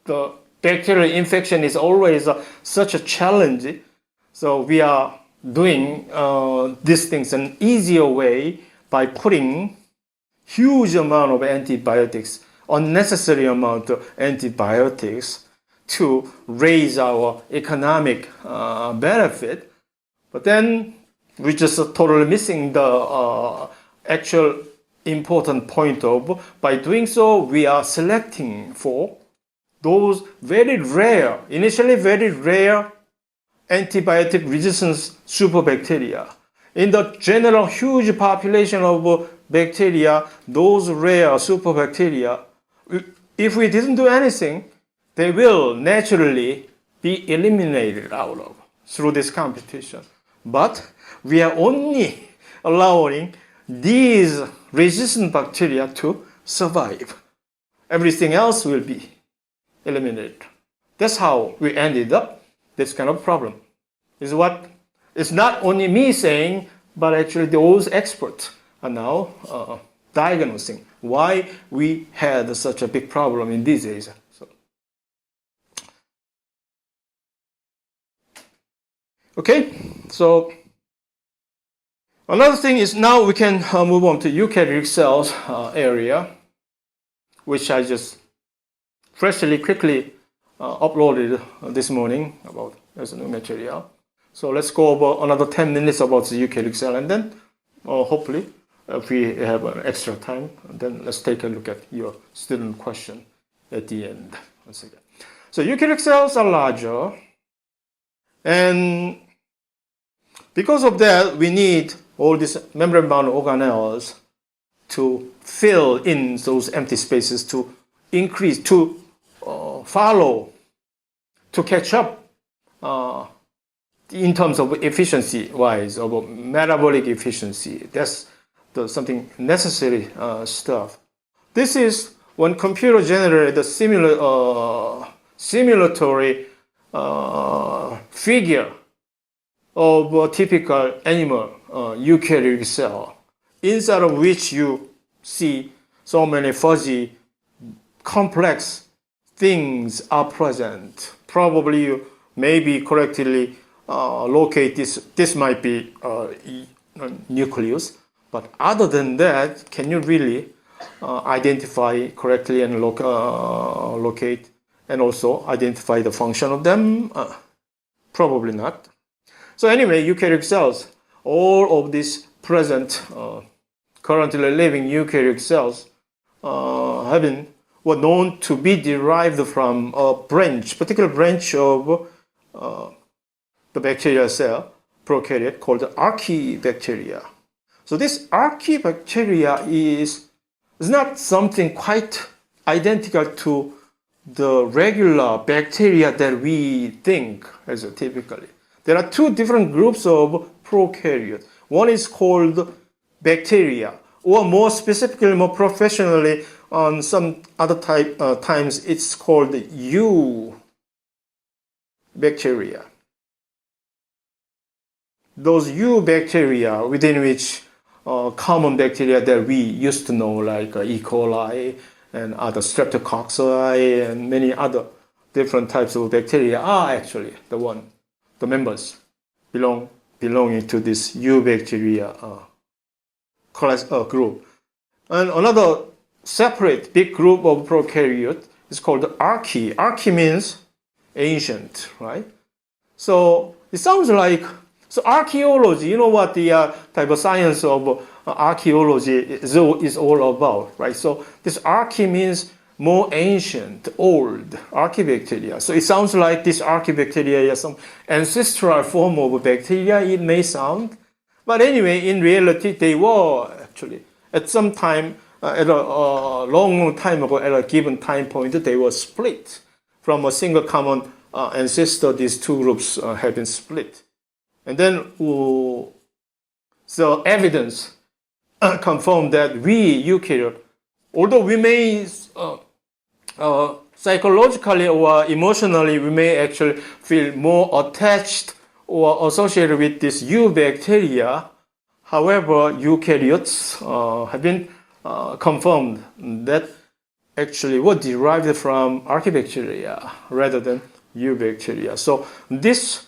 the bacterial infection is always such a challenge. So we are doing these things an easier way by putting huge amount of antibiotics, unnecessary amount of antibiotics, to raise our economic benefit. But then we're just totally missing the actual important point of, by doing so, we are selecting for those initially very rare antibiotic resistance superbacteria. In the general huge population of bacteria, those rare superbacteria, if we didn't do anything, they will naturally be eliminated out of through this competition. But we are only allowing these resistant bacteria to survive. Everything else will be eliminated. That's how we ended up this kind of problem. It's not only me saying, but actually those experts are now diagnosing why we had such a big problem in these days. So another thing is, now we can move on to eukaryotic cells area, which I just freshly, quickly uploaded this morning about as a new material. So let's go over another 10 minutes about the eukaryotic cell, and then hopefully, if we have an extra time, then let's take a look at your student question at the end. Once again. So eukaryotic cells are larger, and because of that, we need all these membrane-bound organelles to fill in those empty spaces, to increase, to follow, to catch up in terms of efficiency-wise, of metabolic efficiency. That's something necessary stuff. This is when computer generated the simulatory figure of a typical animal eukaryotic cell, inside of which you see so many fuzzy, complex things are present. Probably you maybe correctly locate this. This might be nucleus, but other than that, can you really identify correctly and locate and also identify the function of them? Probably not. So anyway, eukaryotic cells, all of these present, currently living eukaryotic cells were known to be derived from a branch, particular branch of the bacterial cell, prokaryote, called archaebacteria. So this archaebacteria is not something quite identical to the regular bacteria that we think as typically. There are two different groups of prokaryotes. One is called bacteria, or more specifically, more professionally, on some other times, it's called eubacteria. Those eubacteria, within which common bacteria that we used to know, like E. coli and other streptococci and many other different types of bacteria, are actually the members belonging to this eubacteria class group. And another separate big group of prokaryote is called archae. Archae means ancient, right? So it sounds like, so archaeology, you know what the type of science of archaeology is all about, right? So this archae means more ancient, old, archaebacteria. So it sounds like this archaebacteria is some ancestral form of bacteria, it may sound. But anyway, in reality, they were actually, at some time, at a long time ago, at a given time point, they were split from a single common ancestor. These two groups have been split. And then so evidence confirmed that we, eukaryote, although we may psychologically or emotionally, we may actually feel more attached or associated with this eubacteria. However, eukaryotes have been confirmed that actually were derived from archaebacteria rather than eubacteria. So this,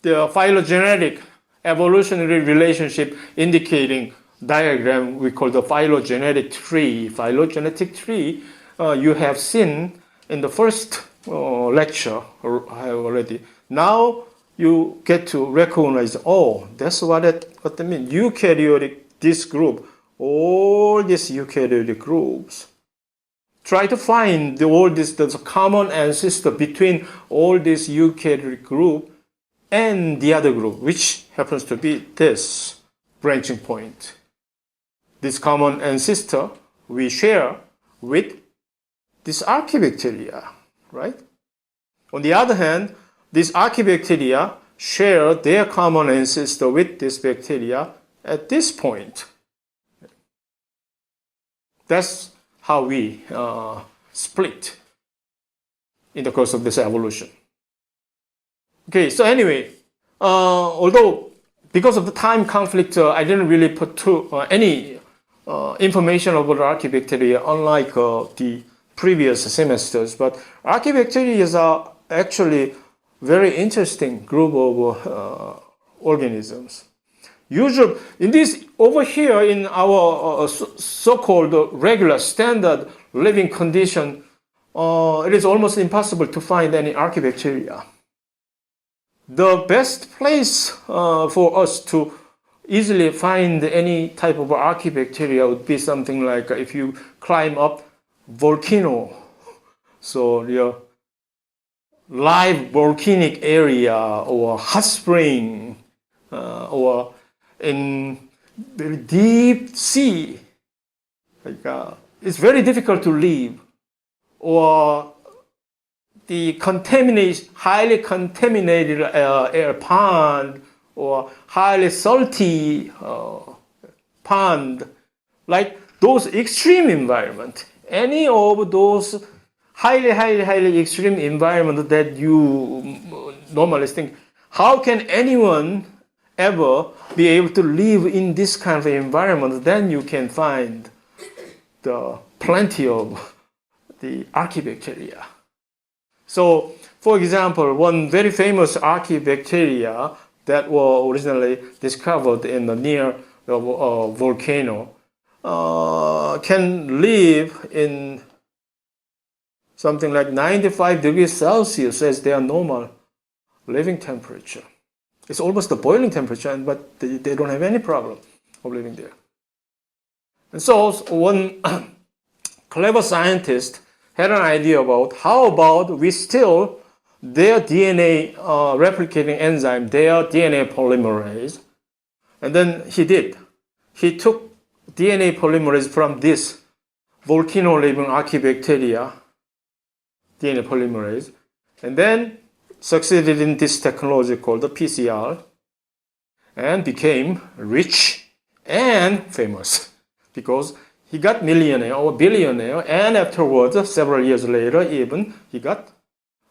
the phylogenetic evolutionary relationship indicating diagram we call the phylogenetic tree. Phylogenetic tree you have seen in the first lecture already. Now you get to recognize, oh, that's what they mean. Eukaryotic, this group, all these eukaryotic groups. Try to find all this, the common ancestor between all this eukaryotic group and the other group, which happens to be this branching point. This common ancestor we share with this archaebacteria, right? On the other hand, these archaebacteria share their common ancestor with this bacteria at this point. That's how we split in the course of this evolution. Okay, so anyway, although because of the time conflict, I didn't really put any information about archaebacteria, unlike the previous semesters. But archaebacteria are actually very interesting group of organisms. Usually, in this over here in our so-called regular standard living condition, it is almost impossible to find any archaebacteria. The best place for us to easily find any type of archaebacteria would be something like if you climb up volcano, so your live volcanic area or hot spring or in very deep sea, like it's very difficult to live, or the highly contaminated air pond or highly salty pond, like those extreme environment, any of those highly extreme environment that you normally think, how can anyone ever be able to live in this kind of environment? Then you can find the plenty of the archaebacteria. So, for example, one very famous archaebacteria that were originally discovered in the near volcano can live in something like 95 degrees Celsius as their normal living temperature. It's almost the boiling temperature, but they don't have any problem of living there. And so one clever scientist had an idea about how about we steal their DNA replicating enzyme, their DNA polymerase. And then he did. He took DNA polymerase from this volcano living archaebacteria, DNA polymerase, and then succeeded in this technology called the PCR and became rich and famous because he got millionaire or billionaire, and afterwards, several years later, even he got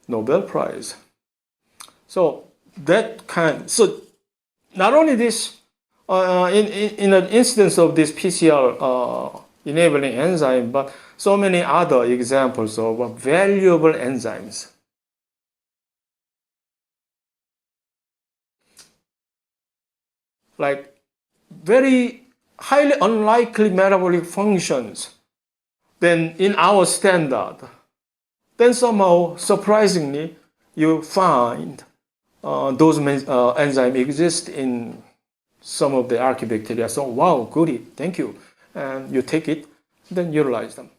Nobel Prize. So so not only this, in an instance of this PCR enabling enzyme, but so many other examples of valuable enzymes. Like very highly unlikely metabolic functions than in our standard. Then somehow, surprisingly, you find those enzymes exist in some of the archaebacteria. So, wow, goody, thank you. And you take it, then utilize them.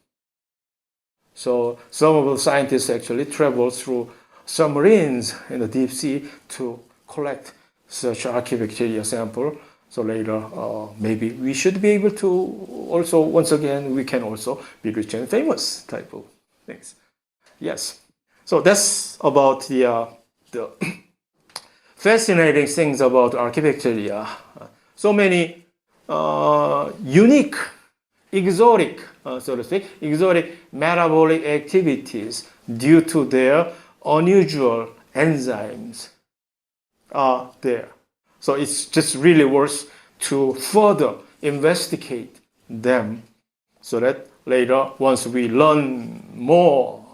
So some of the scientists actually travel through submarines in the deep sea to collect such archaebacteria sample. So later, maybe we should be able to also, once again, we can also be rich and famous type of things. Yes. So that's about the fascinating things about archaebacteria. So many unique, exotic, so to speak, exotic metabolic activities due to their unusual enzymes are there. So it's just really worth to further investigate them so that later, once we learn more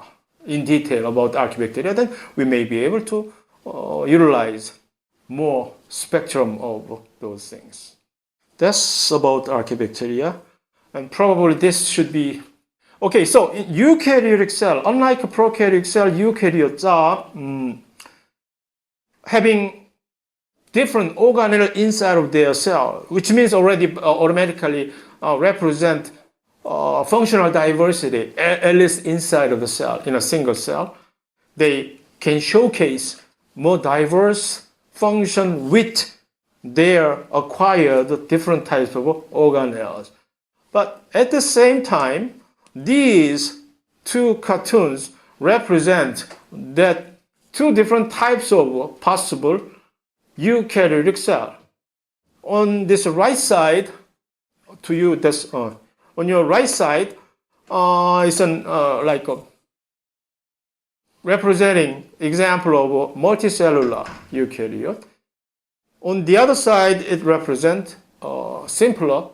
in detail about archaebacteria, then we may be able to utilize more spectrum of those things. That's about archaebacteria. And probably this should be okay. So in eukaryotic cell, unlike a prokaryotic cell, eukaryotes are having different organelle inside of their cell, which means already automatically represent functional diversity, at least inside of the cell, in a single cell. They can showcase more diverse function with their acquired different types of organelles. But at the same time, these two cartoons represent that two different types of possible eukaryotic cell. On this right side, to you, that's on your right side is an like a representing example of a multicellular eukaryote. On the other side, it represents a simpler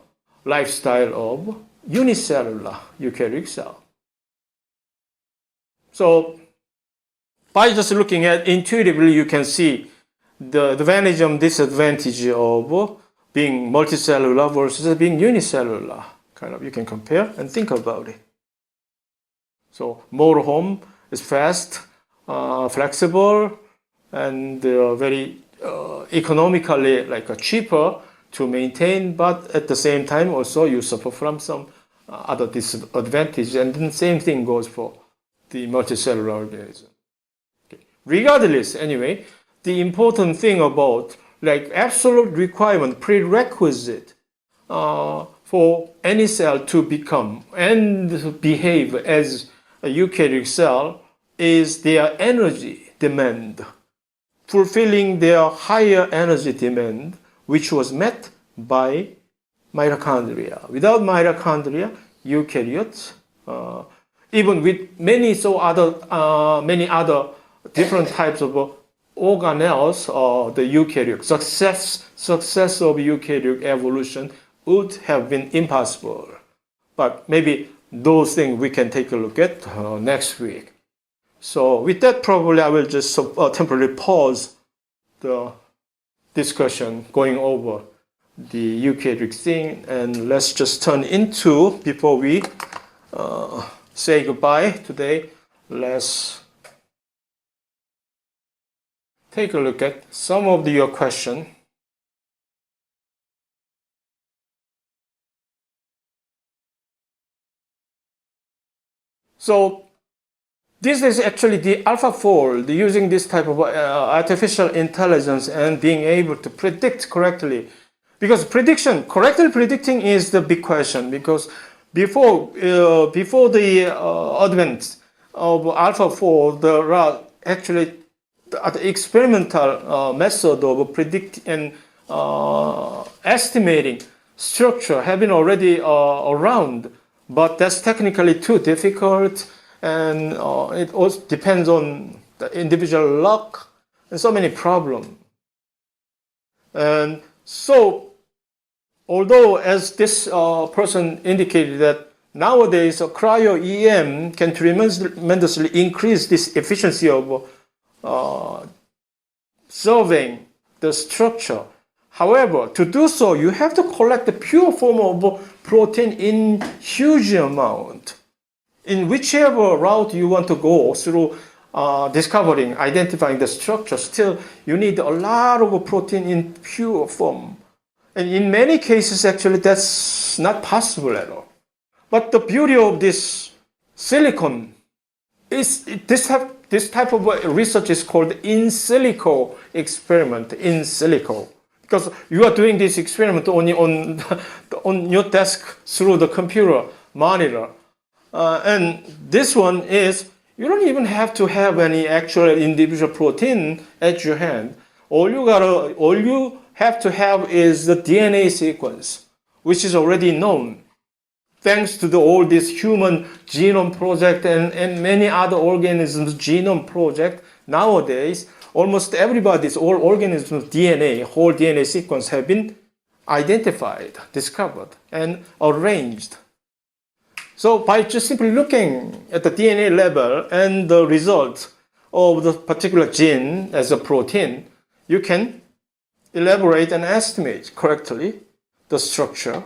lifestyle of unicellular eukaryotic cell. So by just looking at intuitively, you can see the advantage and disadvantage of being multicellular versus being unicellular. Kind of, you can compare and think about it. So motorhome is fast, flexible, and very economically cheaper to maintain, but at the same time also you suffer from some other disadvantages, and then the same thing goes for the multicellular organism. Okay. Regardless, anyway, the important thing about absolute requirement, prerequisite for any cell to become and behave as a eukaryotic cell is their energy demand, fulfilling their higher energy demand, which was met by mitochondria. Without mitochondria, eukaryotes, even with many other different types of organelles, the eukaryote success of eukaryotic evolution would have been impossible. But maybe those things we can take a look at next week. So with that, probably I will just temporarily pause the discussion going over the eukaryotic thing, and let's just turn into, before we say goodbye today, let's take a look at some of your questions. So this is actually the AlphaFold, using this type of artificial intelligence and being able to predict correctly. Because correctly predicting is the big question. Because before the advent of AlphaFold, there are actually the experimental method of predicting and estimating structure have been already around, but that's technically too difficult, and it also depends on the individual luck and so many problems. And so, although as this person indicated that nowadays cryo-EM can tremendously increase this efficiency of surveying the structure. However, to do so, you have to collect the pure form of protein in huge amount. In whichever route you want to go through discovering, identifying the structure, still you need a lot of protein in pure form. And in many cases, actually, that's not possible at all. But the beauty of this silicon is this type of research is called in silico experiment, in silico. Because you are doing this experiment only on your desk through the computer monitor. And this one is, you don't even have to have any actual individual protein at your hand. All you have to have is the DNA sequence, which is already known. Thanks to all this human genome project and many other organisms genome project, nowadays, almost all organisms' DNA, whole DNA sequence have been identified, discovered, and arranged. So by just simply looking at the DNA level and the result of the particular gene as a protein, you can elaborate and estimate correctly the structure.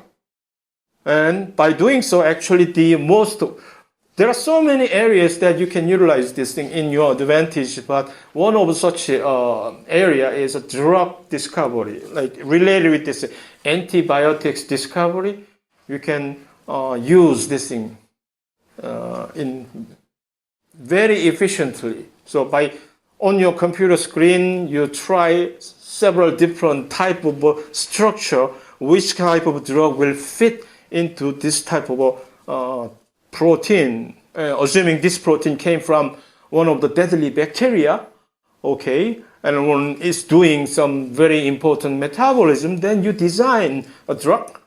And by doing so, actually there are so many areas that you can utilize this thing in your advantage, but one of such area is a drug discovery, like related with this antibiotics discovery. You can use this thing in very efficiently. So on your computer screen, you try several different type of structure, which type of drug will fit into this type of protein, assuming this protein came from one of the deadly bacteria, okay, and one is doing some very important metabolism, then you design a drug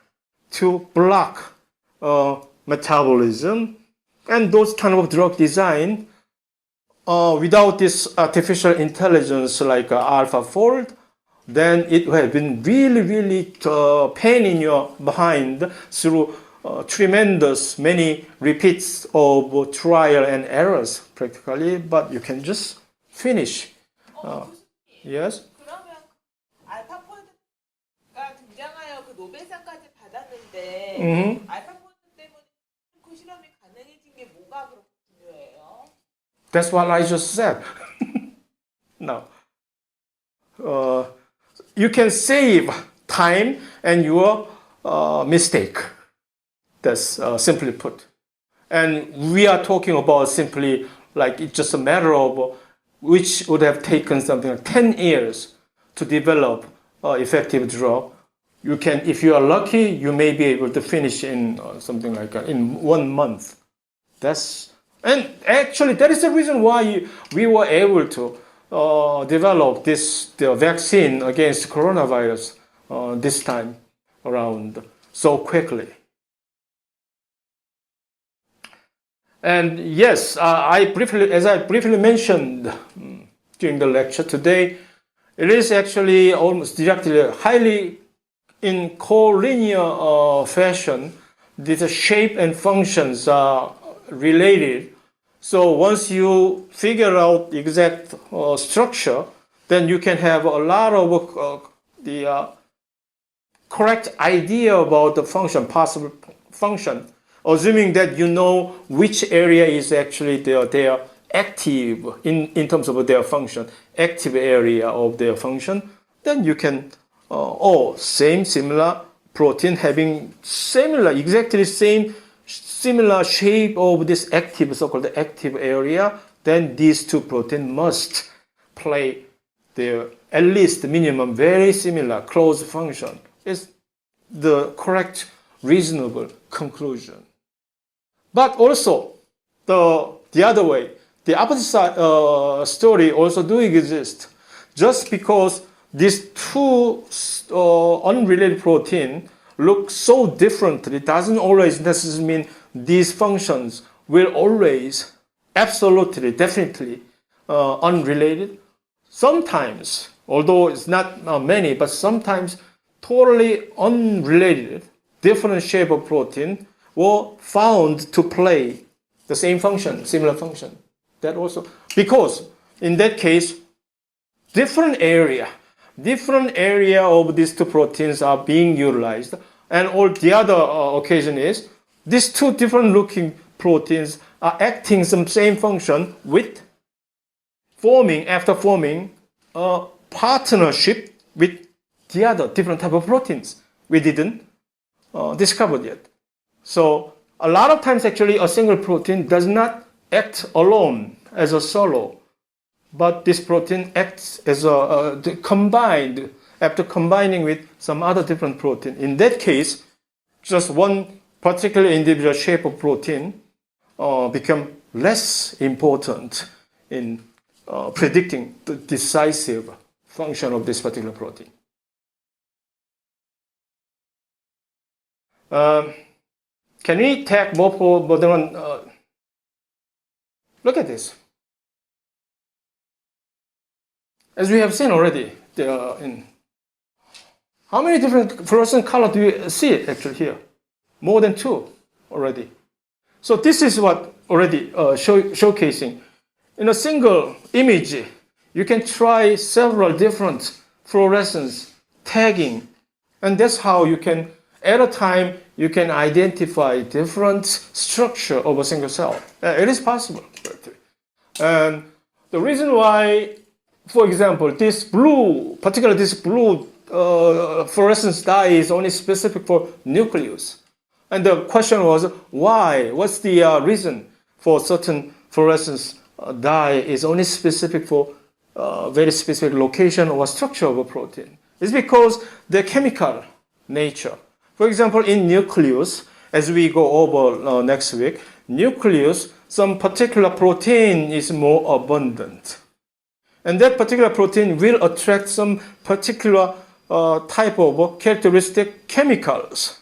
to block metabolism. And those kind of drug design, without this artificial intelligence like AlphaFold, then it would have been really, really pain in your behind through tremendous many repeats of trial and errors practically, but you can just finish. Yes? 그러면 알파폴드가 등장하여 그 노벨상까지 받았는데 알파폴드 때문에 그 실험이 가능해진 게 뭐가 그렇게 중요해요? That's what I just said. Now, you can save time and your mistake. That's simply put. And we are talking about simply like it's just a matter of which would have taken something like 10 years to develop effective drug. You can, if you are lucky, you may be able to finish in something like in 1 month. And actually that is the reason why we were able to develop the vaccine against coronavirus this time around. so quickly. And yes, as I briefly mentioned during the lecture today, it is actually almost directly, highly in collinear fashion. The shape and functions are related. So once you figure out the exact structure, then you can have a lot of the correct idea about the function, possible function, assuming that you know which area is actually their active in terms of their function, active area of their function, then you can, similar protein having exactly similar shape of this active, so-called active area, then these two proteins must play their at least minimum very similar close function. Is the correct, reasonable conclusion. But also, the other way, the opposite side, story also do exist. Just because these two unrelated protein look so differently doesn't always necessarily mean these functions will always, absolutely, definitely unrelated. Sometimes, although it's not many, but sometimes totally unrelated, different shape of protein were found to play the same function, similar function. That also, because in that case, different area of these two proteins are being utilized. And all the other occasion is, these two different looking proteins are acting some same function with after forming a partnership with the other different type of proteins we didn't discover yet. So a lot of times actually a single protein does not act alone as a solo, but this protein acts as a combined, after combining with some other different protein. In that case, just one particular individual shape of protein become less important in predicting the decisive function of this particular protein. Can we take more than one? Look at this. As we have seen already, how many different fluorescent colors do you see actually here? More than 2 already. So this is what already showcasing. In a single image, you can try several different fluorescence tagging, and that's how you can, at a time, you can identify different structure of a single cell. It is possible. And the reason why, for example, this blue fluorescence dye is only specific for nucleus. And the question was, why? What's the reason for certain fluorescence dye is only specific for very specific location or structure of a protein? It's because the chemical nature. For example, in nucleus, as we go over next week, nucleus, some particular protein is more abundant. And that particular protein will attract some particular type of characteristic chemicals.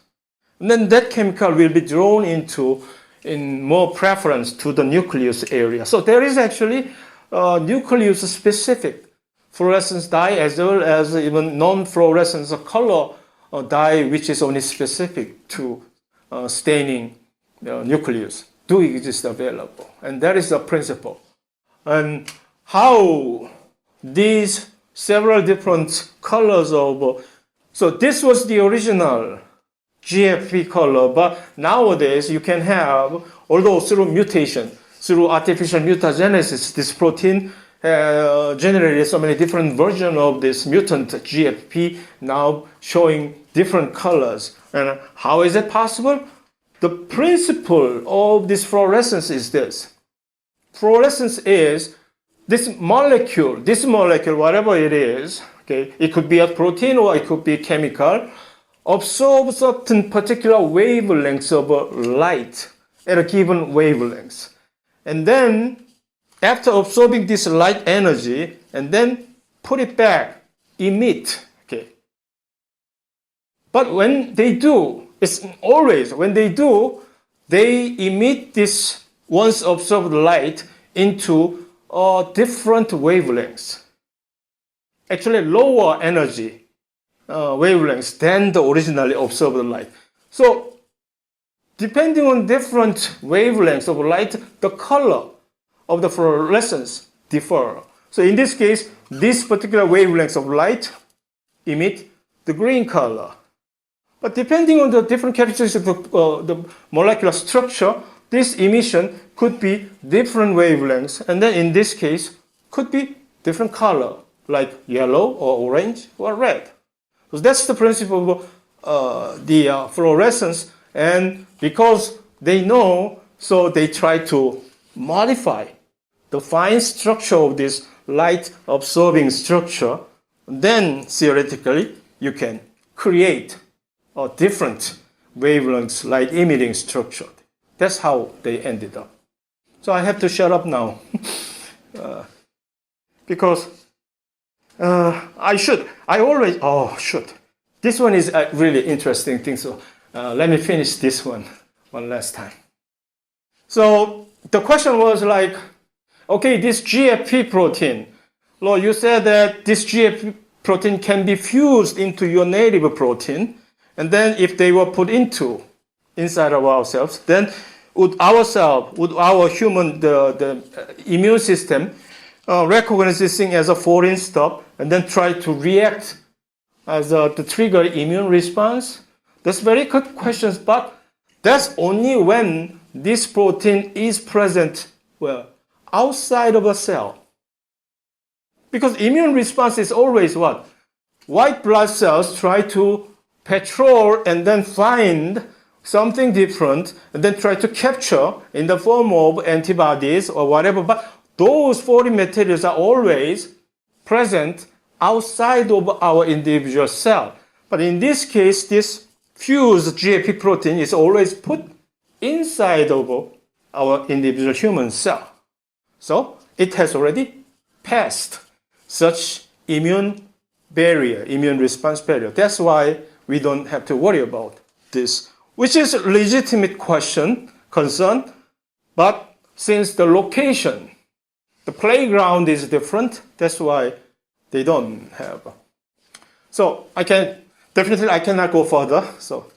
And then that chemical will be drawn in more preference to the nucleus area. So there is actually nucleus-specific fluorescence dye as well as even non-fluorescence color dye, which is only specific to staining nucleus, do exist available. And that is the principle. And how these several different colors of, so this was the original GFP color, but nowadays you can have, although through mutation, through artificial mutagenesis, this protein generated so many different versions of this mutant GFP, now showing different colors. And how is it possible? The principle of this fluorescence is this. Fluorescence is this molecule, whatever it is, okay, it could be a protein or it could be chemical, absorbs certain particular wavelengths of light at a given wavelength. And then, after absorbing this light energy, and then put it back, emit, okay. But when they do, It's always, when they do, they emit this once observed light into different wavelengths. Actually, lower energy wavelengths than the originally observed light. So, depending on different wavelengths of light, the color of the fluorescence differ. So, in this case, these particular wavelengths of light emit the green color. But depending on the different characteristics of the molecular structure, this emission could be different wavelengths, and then in this case, could be different color, like yellow or orange or red. So that's the principle of the fluorescence, and because they know, so they try to modify the fine structure of this light absorbing structure. Then theoretically, you can create a different wavelengths light emitting structure. That's how they ended up. So I have to shut up now because I always, shoot. This one is a really interesting thing. So let me finish this one last time. So the question was like, okay, this GFP protein, Lord, you said that this GFP protein can be fused into your native protein, and then if they were put inside of ourselves, then would our human, the immune system recognize this thing as a foreign stuff and then try to react as to trigger immune response? That's very good questions, but that's only when this protein is present, well, outside of a cell. Because immune response is always what? White blood cells try to patrol and then find something different and then try to capture in the form of antibodies or whatever. But those foreign materials are always present outside of our individual cell. But in this case, this fused GFP protein is always put inside of our individual human cell. So it has already passed such immune response barrier. That's why we don't have to worry about this, which is a legitimate concern, but since the location, the playground is different, that's why they don't have. So I cannot go further. So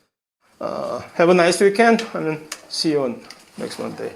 have a nice weekend and see you on next Monday.